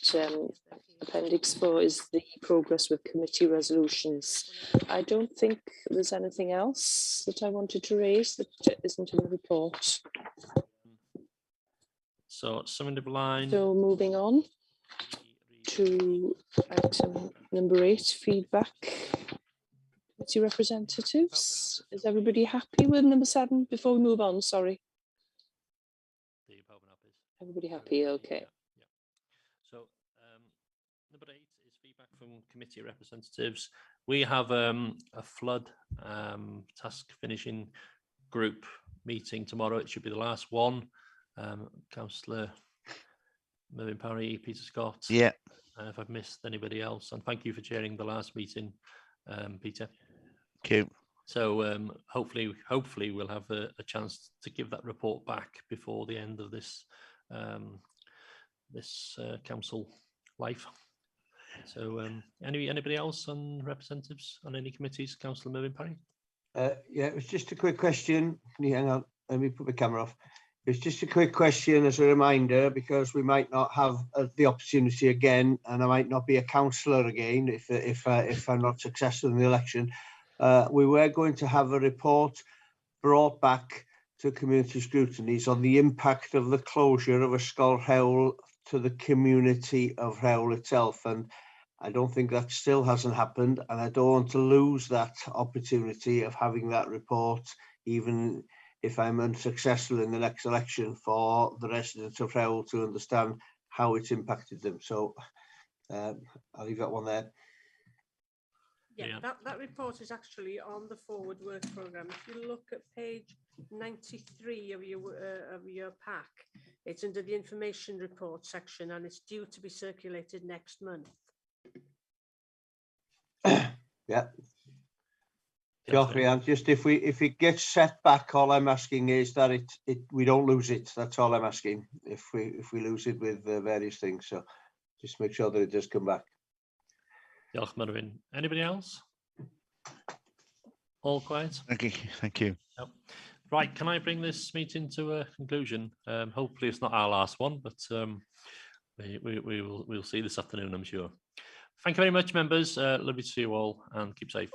Appendix 4 is the progress with committee resolutions. I don't think there's anything else that I wanted to raise that isn't in the report. So summing the line. So moving on to item number 8, feedback. Committee representatives. Is everybody happy with number 7 before we move on? Sorry. Everybody happy? Okay. Yeah. So number 8 is feedback from committee representatives. We have a flood task finishing group meeting tomorrow. It should be the last one. Councillor Mervyn Parry, Peter Scott. Yeah. If I've missed anybody else, and thank you for chairing the last meeting, Peter. Thank you. So hopefully we'll have a chance to give that report back before the end of this council life. So anybody else on representatives on any committees? Councillor Mervyn Parry. Yeah, it was just a quick question. Can you hang on? Let me put the camera off. It's just a quick question as a reminder, because we might not have the opportunity again, and I might not be a councillor again if I'm not successful in the election. We were going to have a report brought back to community scrutinies on the impact of the closure of Ysgol Rhewl to the community of Rhewl itself, and I don't think that still hasn't happened, and I don't want to lose that opportunity of having that report, even if I'm unsuccessful in the next election, for the residents of Rhewl to understand how it's impacted them. So I'll leave that one there. Yeah, that report is actually on the Forward Work Programme. If you look at page 93 of your pack, it's under the information report section, and it's due to be circulated next month. Yeah. Geoffrey, and just if it gets set back, all I'm asking is that we don't lose it. That's all I'm asking. If we lose it with various things, so just make sure that it does come back. Diolch, Mervyn. Anybody else? All quiet? Thank you. Yep. Right, can I bring this meeting to a conclusion? Hopefully it's not our last one, but we'll see this afternoon, I'm sure. Thank you very much, members. Lovely to see you all, and keep safe.